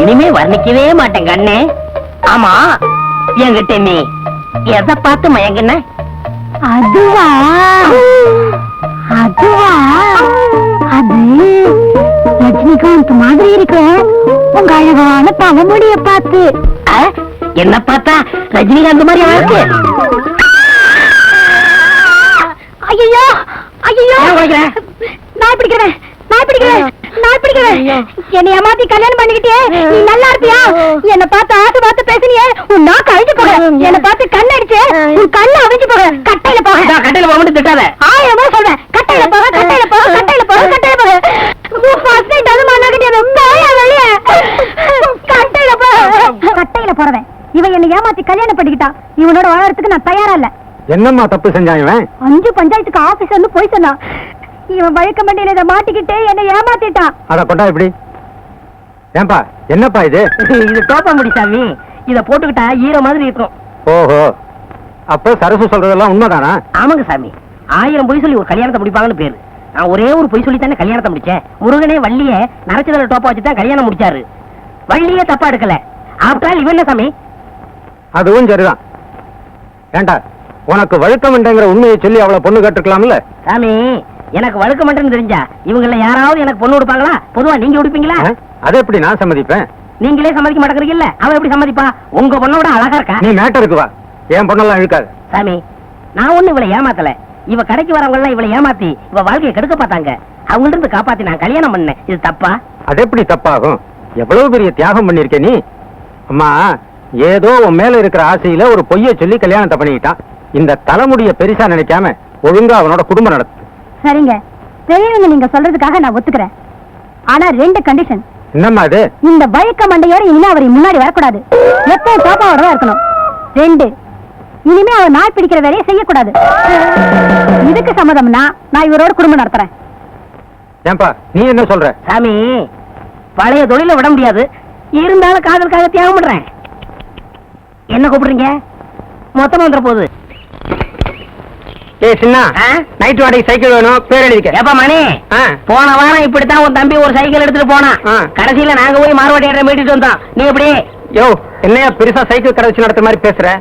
இனிமே வர்ணிக்கவே மாட்டேன் கண்ணே. ஆமா, என்கிட்ட நீ எதை பார்த்து மயங்கின? அதுவா அதுவா அது ரஜினிகாந்த் மாதிரி இருக்கு உங்க அழகான பழமொழிய பார்த்து. என்ன பார்த்தா ரஜினிகாந்த் மாதிரி இருக்கு? ஐயோ ஐயோ, நான் பிடிக்கிறேன் நான் பிடிக்கிறேன் நான் பிடிக்கிறேன். என்னை ஏமாத்தி கல்யாணம் பண்ணிக்கிட்டே நீ நல்லா இருப்பியா? என்ன பார்த்து ஆத்து பார்த்து பேசினியே, உன் நாக்கு அழிஞ்சு போக. என்ன பார்த்து கண் அடிச்சு உன் கண்ணு அழிஞ்சு போக. கட்டையில போக. கட்டையில போக மட்டும் திட்டாத. ஆயிரமா சொல்றேன். கட்டையில போக கட்டையில போக கட்டையில போக கட்டையில போக. ஃபர்ஸ்ட் நைட் அது மண்ணாக்கிட்டே போயா வெளிய. கட்டையில போக. கட்டையில போறவன் இவன் என்ன ஏமாத்தி கல்யாணம் பண்ணிக்கிட்டா. இவனோட வாழறதுக்கு நான் தயாரா இல்ல. என்னம்மா தப்பு செஞ்சான் இவன்? 5 பஞ்சாயத்துக்கு ஆபீஸ் வந்து போய் சொன்னான். இவன் வழக்க மண்டியில இதை மாட்டிக்கிட்டு என்ன ஏமாத்திட்டான். அத கொண்டா இப்படி. ஏன்பா என்னப்பா இது? இது டோப்பா முடி சாமி. இத போட்டுக்கிட்டா ஈர மாதிரி இருக்கும். ஓஹோ, அப்ப சரசு சொல்றதெல்லாம் உண்மைதானா? ஆமாங்க சாமி, 1000 பொய் சொல்லி ஒரு கல்யாணத்தை முடிப்பாங்கன்னு பேரு. நான் ஒரே ஒரு பொய் சொல்லி தானே கல்யாணத்தை முடிச்சேன். முருகனே வள்ளிய நரச்சதல டோப்பா வச்சுதான் கல்யாணம் முடிச்சாரு. வள்ளியே தப்பா எடுக்கல. ஆப்டால் இவன் என்ன சாமி? அதுவும் சரிதான். ஏண்டா, உனக்கு வழுக்கமண்டங்கிற உண்மையை சொல்லி அவளை பொண்ணு கேட்டுக்கலாம்ல? சாமி, எனக்கு வழுக்க மாட்டேன்னு தெரிஞ்சா இவங்கள யாராவது எனக்கு பொண்ணு கொடுப்பாங்களா? பொதுவா நீங்க கொடுப்பீங்களா? அதை எப்படி நான் சம்மதிப்பேன்? நீங்களே சம்மதிக்க மாட்டேங்கிறீங்கல்ல, அவ எப்படி சம்மதிப்பா? உங்க பொண்ணோட அழகா இருக்கா. நீ மேட்டருக்கு வா, என் பொண்ணெல்லாம் இழுக்காது. சாமி, நான் ஒண்ணு இவளை ஏமாத்தல. இவ கடைக்கு வரவங்க எல்லாம் இவளை ஏமாத்தி இவ வாழ்க்கையை கெடுக்க பார்த்தாங்க. அவங்கள்ட்ட இருந்து காப்பாத்தி நான் கல்யாணம் பண்ணேன். இது தப்பா? அது எப்படி தப்பாகும்? எவ்வளவு பெரிய தியாகம் பண்ணிருக்க நீ. அம்மா, ஏதோ உன் மேல இருக்கிற ஆசையில ஒரு பொய்யை சொல்லி கல்யாணத்தை பண்ணிக்கிட்டான். இந்த தலைமுடிய பெருசா நினைக்காம ஒழுங்கா அவனோட குடும்பம் நடத்து. சரிங்க, பெரியவங்க நீங்க சொல்றதுக்காக நான் ஒத்துக்கிறேன். ஆனா 2 கண்டிஷன். என்னம்மா அது? இந்த வழக்க மண்டையோட இனிமே அவர் முன்னாடி வரக்கூடாது. எப்பவும் பாப்பாவோட தான் இருக்கணும். 2, இனிமே அவர் நாய் பிடிக்கிற வேலையை செய்யக்கூடாது. இதுக்கு சம்மதம்னா நான் இவரோட குடும்பம் நடத்துறேன். ஏன்பா நீ என்ன சொல்ற? சாமி, பழைய தொழில விட முடியாது. இருந்தாலும் காதலுக்காக தியாகம் பண்றேன். என்ன கூப்பிடுறீங்க? மொத்தமா வந்துட போகுது. ஏய் சின்ன, நைட் வாடகை சைக்கிள் வேணும், பேர் எழுதிக்க. ஏப்பா மணி, போன வாரம் இப்படித்தான் உன் தம்பி ஒரு சைக்கிள் எடுத்துட்டு போனான். கடைசியில நாங்க போய் மார்வாடி இடம் மீட்டிட்டு வந்தோம். நீ எப்படி? யோ, என்னையா பெருசா சைக்கிள் கடை வச்சு நடத்துற மாதிரி பேசுற?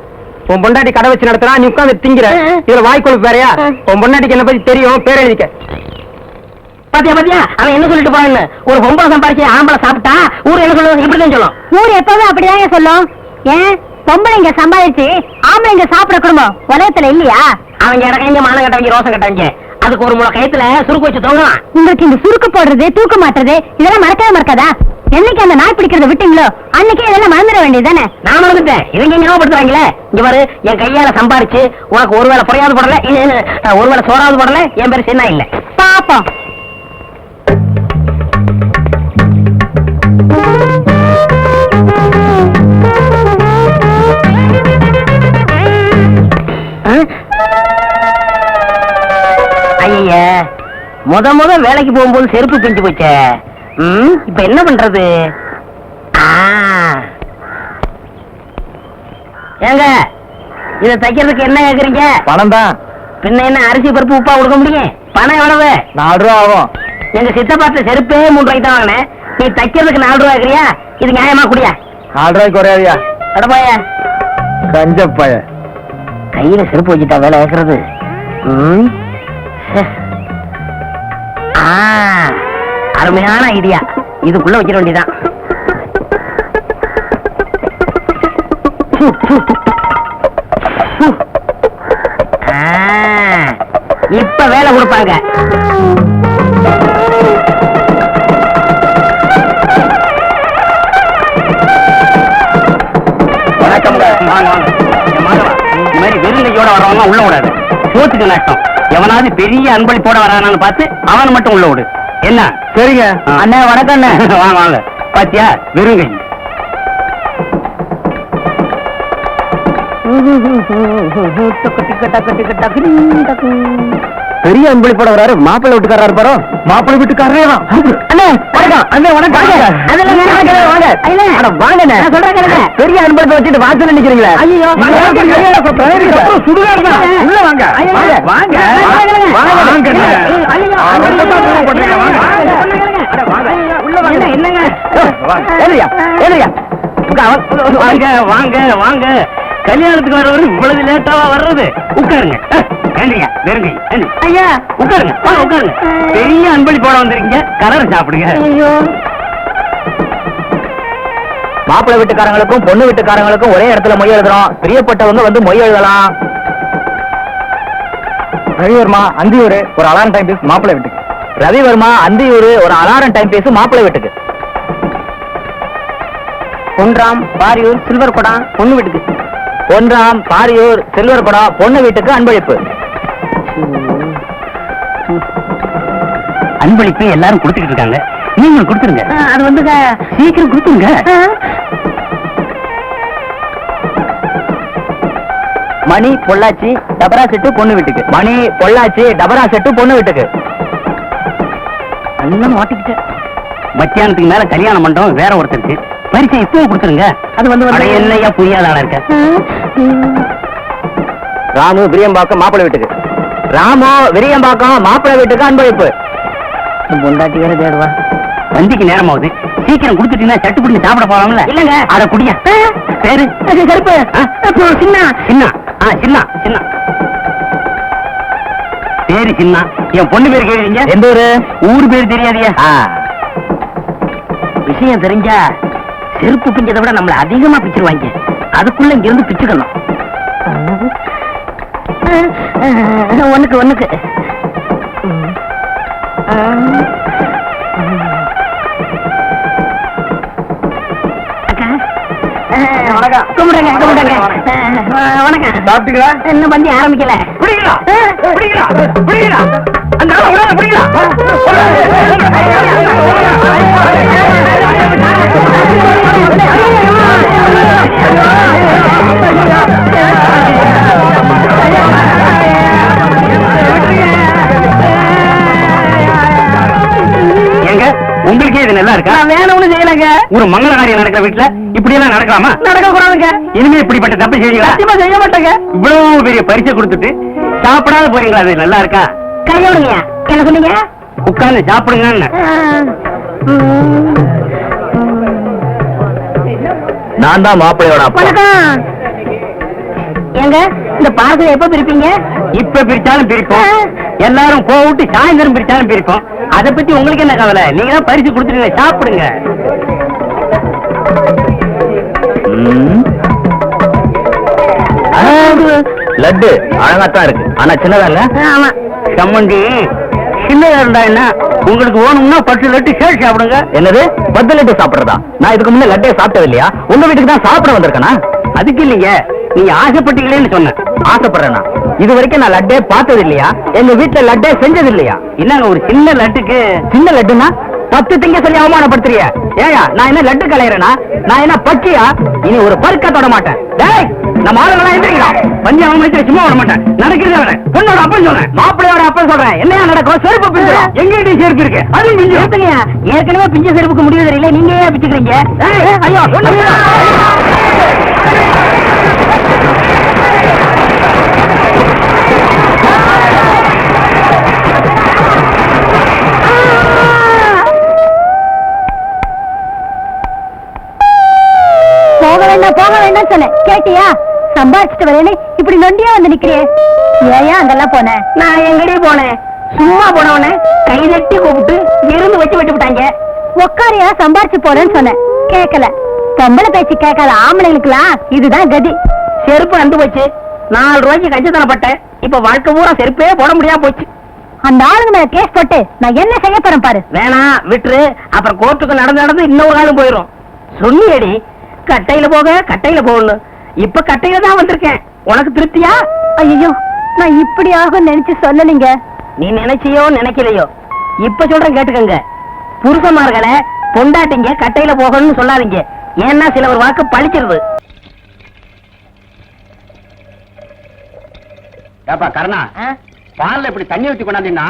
உன் பொண்டாட்டி கடை வச்சு நடத்துறா, நீ உட்காந்து திங்கிற. இதுல வாய்க்கொழுப்பு வேறையா? உன் பொண்டாட்டிக்கு என்ன பத்தி தெரியும், பேர் எழுதிக்க. பாத்தியா பாத்தியா, அவன் என்ன சொல்லிட்டு போறான்னு. ஒரு பொம்பளை சம்பாரிச்சு ஆம்பளை சாப்பிட்டா ஊர் என்ன சொல்லுவோம்? இப்படிதான் சொல்லும். ஊர் எப்பவும் அப்படிதான் சொல்லும். ஏன் பொம்பளைங்க சம்பாதிச்சு ஆம்பளைங்க சாப்பிட குடும்பம் உலகத்துல இல்லையா? அவங்க இடக்கங்க மானம் கட்டவங்க ரோசம் கட்டவங்க. அதுக்கு ஒரு முளை கயத்துல சுருக்கு வச்சு தோங்கலாம். உங்களுக்கு இந்த சுருக்கு போடுறது தூக்க மாட்டுறது இதெல்லாம் மறக்கவே மறக்காதா? என்னைக்கு அந்த நாய் பிடிக்கிறத விட்டீங்களோ அன்னைக்கே இதெல்லாம் மறந்துட வேண்டியதுதானே? நான் மறந்துட்டேன். இவங்க ஞாபகப்படுத்துறாங்களே. இங்க பாரு, என் கையால சம்பாரிச்சு உனக்கு ஒருவேளை புறையாவது போடல, ஒருவேளை சோறாவது போடல. என் பேரு சின்ன இல்ல. பாப்போம். ஐய முத வேலைக்கு போகும்போது செருப்பு பிஞ்சு போச்சே. இப்ப என்ன பண்றது? ஏங்க இத தைக்கிறதுக்கு என்ன கேக்குறீங்க? பணம் தான். பின்ன என்ன அரிசி பருப்பு உப்பா கொடுக்க முடியும்? பணம் எவ்வளவு? 4 ரூபா ஆகும். எங்க சித்தப்பாத்துல செருப்பே 3 ரூபாய்க்கு தான் வாங்கினேன். நீ தைக்கிறதுக்கு 4 ரூபா கேக்குறியா? இது நியாயமா? குடியா 4 ரூபாய்க்கு குறையாதியா? கடப்பாய கஞ்சப்பாய. கையில செருப்பு வச்சுட்டா வேலை கேக்குறது. அருமையான ஐடியா. இதுக்குள்ள வச்சிட வேண்டியதான். இப்ப வேலை கொடுப்பாங்க. வணக்கம். இந்த மாதிரி வெறுங்கையோட வரவங்க உள்ள விடாது. சோத்துக்கு நஷ்டம். எவனாவது பெரிய அன்பளிப்போட வரானான்னு பார்த்து அவன் மட்டும் உள்ள விடு. என்ன? சரிங்க அண்ணே. வணக்கம் அண்ணே. வாங்க வாங்க. பாத்தியா வெறுங்கை. பெரிய அன்பளிப்போட வராரு. மாப்பிள்ளை வீட்டுக்காரா இருப்பாரோ? மாப்பிள்ளை வீட்டுக்காரரே தான். அண்ணே வணக்கம். அண்ணே வணக்கம். பெரிய அன்பளிப்பை வச்சுட்டு வாசல் நிக்கிறீங்களா? உள்ள வாங்க. வாங்க. வாங்க வாங்க வாங்க. கல்யாணத்துக்கு வரவரு இவ்வளவு லேட்டாவா வர்றது? உட்காருங்க. ஏந்திரியா வெறுங்கை. ஐயா உட்காருங்க. உட்காருங்க. பெரிய அன்பளிப்போட வந்திருக்கீங்க. கலர் சாப்பிடுங்க. மாப்பிள்ளை வீட்டுக்காரங்களுக்கும் பொண்ணு வீட்டுக்காரங்களுக்கும் ஒரே இடத்துல மொய் எழுதுறோம். பிரியப்பட்டவங்க வந்து மொய் எழுதலாம். ரவிவர்மா அந்தியூர் ஒரு அலாரம் டைம் பீஸ் மாப்பிள்ளை வீட்டுக்கு. ரவிவர்மா அந்தியூர் ஒரு அலாரம் டைம் பீஸ் மாப்பிள்ளை வீட்டுக்கு. பொன்ராம் பாரியூர் சில்வர் குடம் பொண்ணு வீட்டுக்கு. பொன்ராம் பாரியூர் சில்வர் குடம் பொண்ணு வீட்டுக்கு அன்பளிப்பு. அன்பளிப்பு எல்லாரும் கொடுத்துட்டு இருக்காங்க. நீங்க கொடுத்துருங்க. அது வந்து சீக்கிரம் கொடுத்துருங்க. மணி பொள்ளாச்சி டபரா செட்டு பொண்ணு வீட்டுக்கு. மணி பொள்ளாச்சி டபரா செட்டு பொண்ணு வீட்டுக்கு. எல்லாம் மாட்டிக்கிட்ட. மத்தியானத்துக்கு மேல கல்யாண மண்டபம் வேற ஒருத்தருக்கு. பரிசை இப்போ கொடுத்துருங்க. அது வந்து என்னையா புரியாத ஆளா இருக்க. ராமு விரியம்பாக்கம் மாப்பிள்ளை வீட்டுக்கு. ராமு விரியம்பாக்கம் மாப்பிள்ளை வீட்டுக்கு அன்பளிப்பு. பொண்டாட்டி வேற தேடுவா. வண்டிக்கு நேரம் ஆகுது. சீக்கிரம் கொடுத்துட்டீங்கன்னா சட்டு பிடிச்சி சாப்பிட போலாம்ல. இல்லங்க அட குடியா. பேரு கருப்பு சின்ன சின்ன. சின்ன சின்ன பேரு சின்ன. என் பொண்ணு பேரு கேக்குறீங்க? எந்த ஊரு? ஊர் பேரு தெரியாதியா? விஷயம் தெரிஞ்சா செருப்பு பிஞ்சதை விட நம்மள அதிகமா பிச்சிருவாங்க. அதுக்குள்ள இங்க இருந்து பிச்சுக்கணும். ஒண்ணுக்கு ஒண்ணுக்கு. வணக்கம். கும்பிடுங்க கும்பிடுங்க. வணக்கம். சாப்பிட்டீங்களா? இன்னும் பந்தி ஆரம்பிக்கல. பிடிங்களா பிடிங்களா பிடிங்களா. அந்த பிடிங்களா. எங்க உங்களுக்கே இது நல்லா இருக்கா? வேணும்னு செய்யலங்க. ஒரு மங்கள காரியம் நடக்கிற வீட்டுல இப்படி எல்லாம் நடக்கலாமா? நடக்க கூடாதுங்க. இனிமே இப்படிப்பட்ட தப்பு செய்வீங்களா? சத்தியமா செய்ய மாட்டேங்க. இவ்வளவு பெரிய பரிசை கொடுத்துட்டு சாப்பிடாத போறீங்களா? அது நல்லா இருக்கா? கையோடுங்க. என்ன சொன்னீங்க? உட்கார்ந்து சாப்பிடுங்க. நான் தான் மாப்பிள்ளையோட அப்பா. வணக்கம். ஏங்க இந்த பார்சல் எப்ப பிரிப்பீங்க? இப்ப பிரிச்சாலும் பிரிப்போம். எல்லாரும் கோவிட்டு சாயந்தரம் பிரிச்சாலும் பிரிப்போம். அதை பத்தி உங்களுக்கு என்ன கவலை? நீங்க தான் பரிசு கொடுத்துருங்க. சாப்பிடுங்க. லட்டு அழகாத்தான் இருக்கு. ஆனா சின்னதா இல்ல. ஆமா. சம்மந்தி சின்னதா இருந்தா என்ன? உங்களுக்கு வேணும்னா 10 லட்டு சேர்த்து சாப்பிடுங்க. என்னது 10 லட்டு சாப்பிடுறதா? நான் இதுக்கு முன்ன லட்டே சாப்பிட்டது இல்லையா? உங்க வீட்டுக்கு தான் சாப்பிட வந்திருக்கேனா? அதுக்கு இல்லைங்க, நீங்க ஆசைப்பட்டீங்களேன்னு சொன்னேன். ஆசைப்படுறேனா? இது வரைக்கும் நான் லட்டே பார்த்தது இல்லையா? எங்க வீட்டுல லட்டே செஞ்சது இல்லையா? என்னங்க ஒரு சின்ன லட்டுக்கு? சின்ன லட்டுனா 10 திங்க சொல்லி அவமானப்படுத்துறிய? ஏயா நான் என்ன லட்டு கலையறேனா? நான் என்ன பச்சியா? இனி ஒரு பருக்க தொட மாட்டேன். டேய் நம்ம ஆளுங்களா எந்திரிங்களா? பஞ்சு அவமதிச்சு சும்மா விட மாட்டேன். நடக்கிறதே வேற. பொண்ணோட அப்பன் சொல்றேன், மாப்பிள்ளையோட அப்பன் சொல்றேன். என்னையா நடக்கும்? செருப்பு பிஞ்சிரும். எங்கடி செருப்பு இருக்கு? அது பிஞ்சு. ஏற்கனவே பிஞ்ச செருப்புக்கு முடிவு தெரியல, நீங்க ஏன் பிச்சுக்கிறீங்க? ஐயோ போக வேண்டாம் சொன்ன கேட்டியா? சம்பாதிச்சுட்டு வரேன்னு இப்படி நொண்டியா வந்து நிக்கிறியே, ஏயா அங்கெல்லாம் போன? நான் எங்கடி போனேன்? சும்மா போனவன கை தட்டி கூப்பிட்டு இருந்து வச்சு விட்டு விட்டாங்க. உக்காரியா சம்பாதிச்சு போறேன்னு சொன்ன, கேட்கல. பொம்பளை பேச்சு கேட்காத ஆம்பளைங்களுக்குலாம் இதுதான் கதி. செருப்பு அந்து போச்சு. 4 ரூபாய்க்கு கஞ்சத்தனப்பட்டேன். இப்ப வாழ்க்கை பூரா செருப்பே போட முடியாம போச்சு. அந்த ஆளுங்க மேல கேஸ் போட்டு நான் என்ன செய்ய போறேன் பாரு. வேணாம் விட்டுரு. அப்புறம் கோர்ட்டுக்கு நடந்து இன்னொரு நாளும் போயிரும். சொன்னியடி கட்டையில போக கட்டையில போகணும். இப்ப கட்டையில தான் வந்திருக்கேன். உனக்கு திருப்தியா? ஐயோ நான் இப்படி ஆகும் நினைச்சு சொல்லலீங்க. நீ நினைச்சியோ நினைக்கலையோ, இப்ப சொல்றேன் கேட்டுக்கங்க. புருஷமார்களை பொண்டாட்டிங்க கட்டையில போகணும்னு சொல்லாதீங்க. ஏன்னா சில ஒரு வாக்கு பழிச்சிருது. ஏப்பா கருணா, பால்ல இப்படி தண்ணி ஊத்தி கொண்டாந்தீங்கன்னா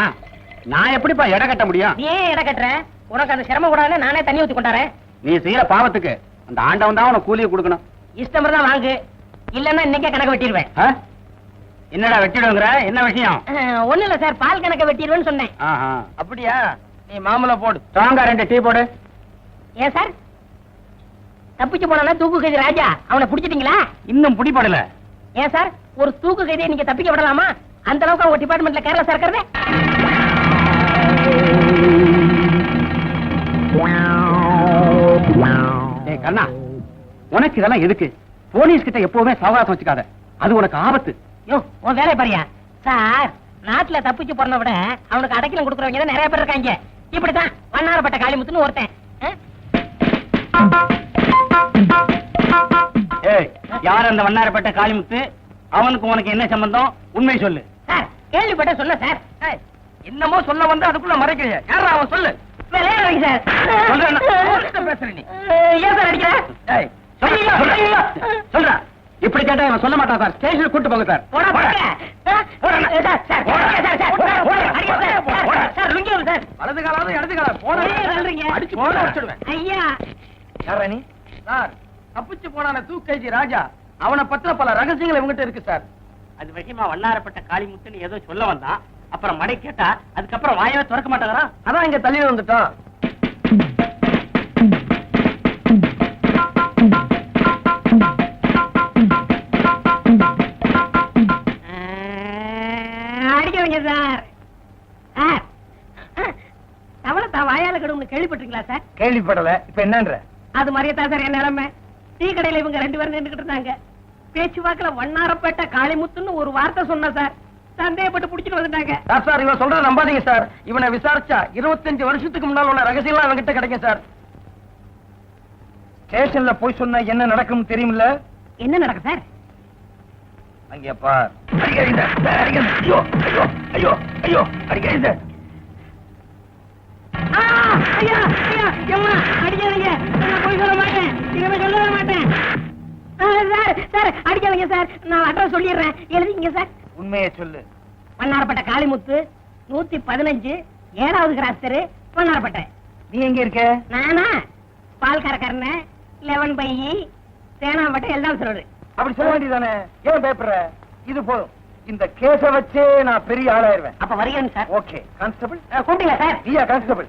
நான் எப்படிப்பா எடை கட்ட முடியும்? ஏன் இட கட்டுற? உனக்கு அந்த சிரமம் கூடாது, நானே தண்ணி ஊத்தி கொண்டாரேன். நீ செய்யற பாவத்துக்கு அந்த ஆண்டவன் தான் உனக்கு கூலியை கொடுக்கணும். இஷ்டம் தான் வாங்கு, இல்லன்னா இன்னைக்கே கணக்கு வெட்டிடுவேன். ஆ? என்னடா வெட்டிடுங்கிற? என்ன விஷயம்? ஒண்ணு இல்ல சார், பால் கணக்க வெட்டிடுவேன்னு சொன்னேன். ஆஹா. அப்படியா? நீ மாமலை போடு. ஸ்ட்ராங்கா 2 டீ போடு. ஏன் சார் தப்பிச்சு போனா தூக்கு கைதி ராஜா, அவனை புடிச்சிட்டீங்களா? இன்னும் பிடிபடல. ஏன் சார் ஒரு தூக்கு கைதியை நீங்க தப்பிக்க விடலாமா? அந்த அளவுக்கு அவங்க டிபார்ட்மெண்ட்ல கேரளா சார் இருக்கிறது. ஏய் கண்ணா, உனக்கு இதெல்லாம் எதுக்கு? போலீஸ் கிட்ட எப்பவுமே சவகாசம் வச்சுக்காத, அது உனக்கு ஆபத்து. யோ உன் வேலை பாரியா சார். நாட்டுல தப்பிச்சு போறத விட அவனுக்கு அடைக்கலம் கொடுக்கறவங்க தான் நிறைய பேர் இருக்காங்க. இப்படித்தான் வண்ணாரப்பட்ட காளிமுத்துன்னு ஒருத்தன். ஏய் யார் அந்த வண்ணாரப்பட்ட காளிமுத்து? அவனுக்கு உனக்கு என்ன சம்பந்தம்? உண்மை சொல்லு. சார் கேள்விப்பட்ட சொன்ன சார். என்னமோ சொல்ல வந்து அதுக்குள்ள மறைக்கிறியா? யாரா அவன்? சொல்லு. விளையாடுறீங்க சார். சொல்றேன். பேசுற நீ. ஏன் சார் அடிக்கிற? ஏய், சொல்றா. சொல்றா. இப்படி கேட்டா இவன் சொல்ல மாட்டான் சார். ஸ்டேஷனுக்கு கூட்டு போங்க சார். போடா போடா. Sir lungi sir. வலது காலாவது இடது காலா போன அடிச்சு போட வச்சிடுவேன். ஐயா யாரா நீ? சார் தப்பிச்சு போனான தூக்கைஜி ராஜா, அவனை பத்தின பல ரகசியங்கள் இவங்கிட்ட இருக்கு சார். அது விஷயமா வண்ணாரப்பட்ட காளிமுத்துன்னு ஏதோ சொல்ல வந்தான். அப்புறம் மடை கேட்டா அதுக்கப்புறம் வாயவே திறக்க மாட்டாங்கறான். அதான் இங்க தள்ளி வந்துட்டோம். அடிக்கிறீங்க சார். தவளை தான் வாயால கடும்னு கேள்விப்பட்டிருக்கீங்களா சார்? கேள்விப்படல. இப்ப என்னன்ற? அது மாதிரியே தான் சார் என் நிலைமை. டீ கடையில இவங்க 2 பேரும் நின்றுகிட்டு இருந்தாங்க. பேச்சுவாக்குல வண்ணாரப்பேட்ட காளிமுத்துன்னு ஒரு வார்த்தை சொன்ன சார். சந்தேகப்பட்டு புடிச்சிட்டு வந்துட்டாங்க. சார் இவன் சொல்றத நம்பாதீங்க சார். இவனை விசாரிச்சா 25 வருஷத்துக்கு முன்னால் உள்ள ரகசியம்லாம் இவங்கிட்ட கிடைக்கும் சார். ஸ்டேஷன்ல போய் சொன்ன என்ன நடக்கும் தெரியுமில்ல? என்ன நடக்கும் சார்? அங்கே பார். அடிக்காதீங்க. ஐயோ ஐயோ ஐயோ ஐயோ அடிக்காதீங்க. ஐயா ஐயா எம்மா அடிக்காதீங்க. நான் போய் சொல்ல மாட்டேன். இனிமே சொல்லவே மாட்டேன். சார் சார் அடிக்காதீங்க சார். நான் அட்ரஸ் சொல்லிடுறேன், எழுதிங்க சார். உண்மையை சொல்லு. வண்ணாரப்பட்ட காளிமுத்து 115 7வது கிராஸ் தெரு வண்ணாரப்பட்டை. நீ எங்க இருக்க? நானா பால் கறக்கறன 11 பையி சேனாம்பட்டை எல்லாம் சொல்றது. அப்படி சொல்ல வேண்டியதானே? ஏன் பேப்பர்? இது போதும். இந்த கேஸ வச்சே நான் பெரிய ஆளாயிருவேன். அப்ப வருகிறேன் சார். Okay constable. கூப்பிட்டீங்களா சார்? நீயா கான்ஸ்டபிள்?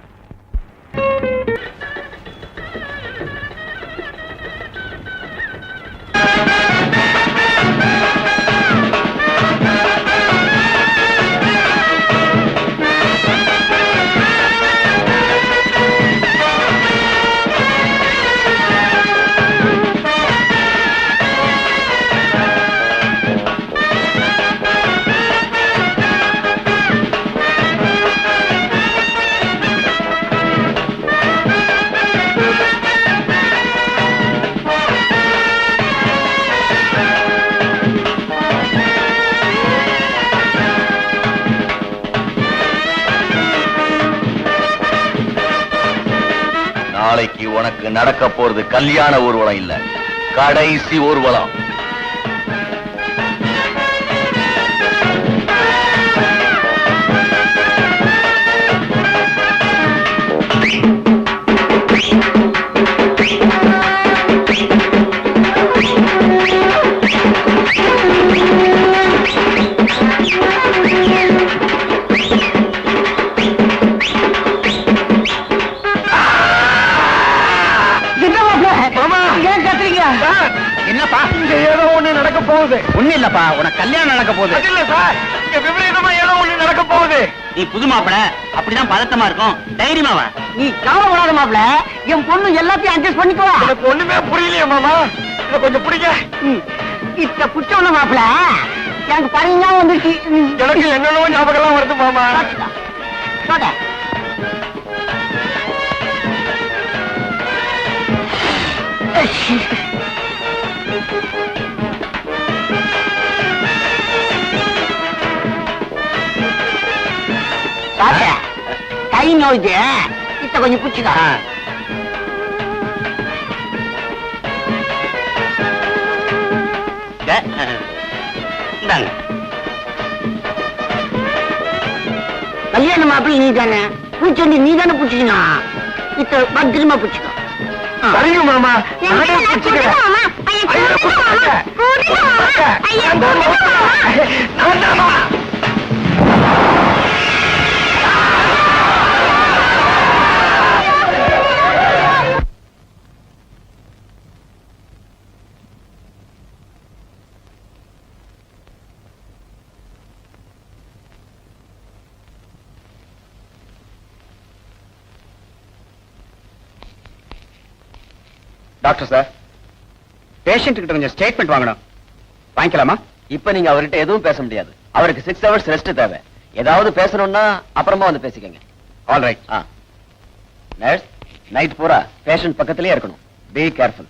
நாளைக்கு உனக்கு நடக்க போறது கல்யாண ஊர்வலம் இல்ல, கடைசி ஊர்வலம். என்னப்பா இங்க ஏதோ ஒண்ணு நடக்க போகுது. ஒண்ணு இல்லப்பா, உனக்கு கல்யாணம் நடக்க போகுது. அது இல்ல சார், இங்க விபரீதமா ஏதோ ஒண்ணு நடக்க போகுது. நீ புது மாப்பிள, அப்படிதான் பதட்டமா இருக்கும். தைரியமா வா. நீ கவலைப்படாத மாப்ள, என் பொண்ணு எல்லாத்தையும் அட்ஜஸ்ட் பண்ணிக்குவா. எனக்கு ஒண்ணுமே புரியலையே மாமா, இத கொஞ்சம் பிடிங்க. இத்த குச்சவன மாப்ள, எனக்கு பரிஞ்சா வந்துச்சு. எனக்கு என்னென்னவோ ஞாபகம் எல்லாம் வருது மாமா. சொல்ல கை நோய்க்கு இத்த கொஞ்சம் பிடிச்சுக்கா. இந்தாங்க. கல்யாண மாப்பிள்ளை நீ தானே, பூச்செண்டி நீ தானே பிடிச்சிக்கணும். இத்த பத்திரமா பிடிச்சிக்கோ. சரிங்க மாமா, நானே பிடிச்சுக்கிறேன். ஐயா, குடுங்க. நான் தாமா. டாக்டர் சார், பேஷண்ட் கிட்ட கொஞ்சம் ஸ்டேட்மெண்ட் வாங்கணும். வாங்கிக்கலாமா? இப்ப நீங்க அவர்கிட்ட எதுவும் பேச முடியாது. அவருக்கு 6 hours ரெஸ்ட் தேவை. ஏதாவது பேசணும்னா அப்புறமா வந்து பேசிக்கங்க. All right. நர்ஸ், நைட் பூரா பேஷண்ட் பக்கத்திலே இருக்கணும். Be careful.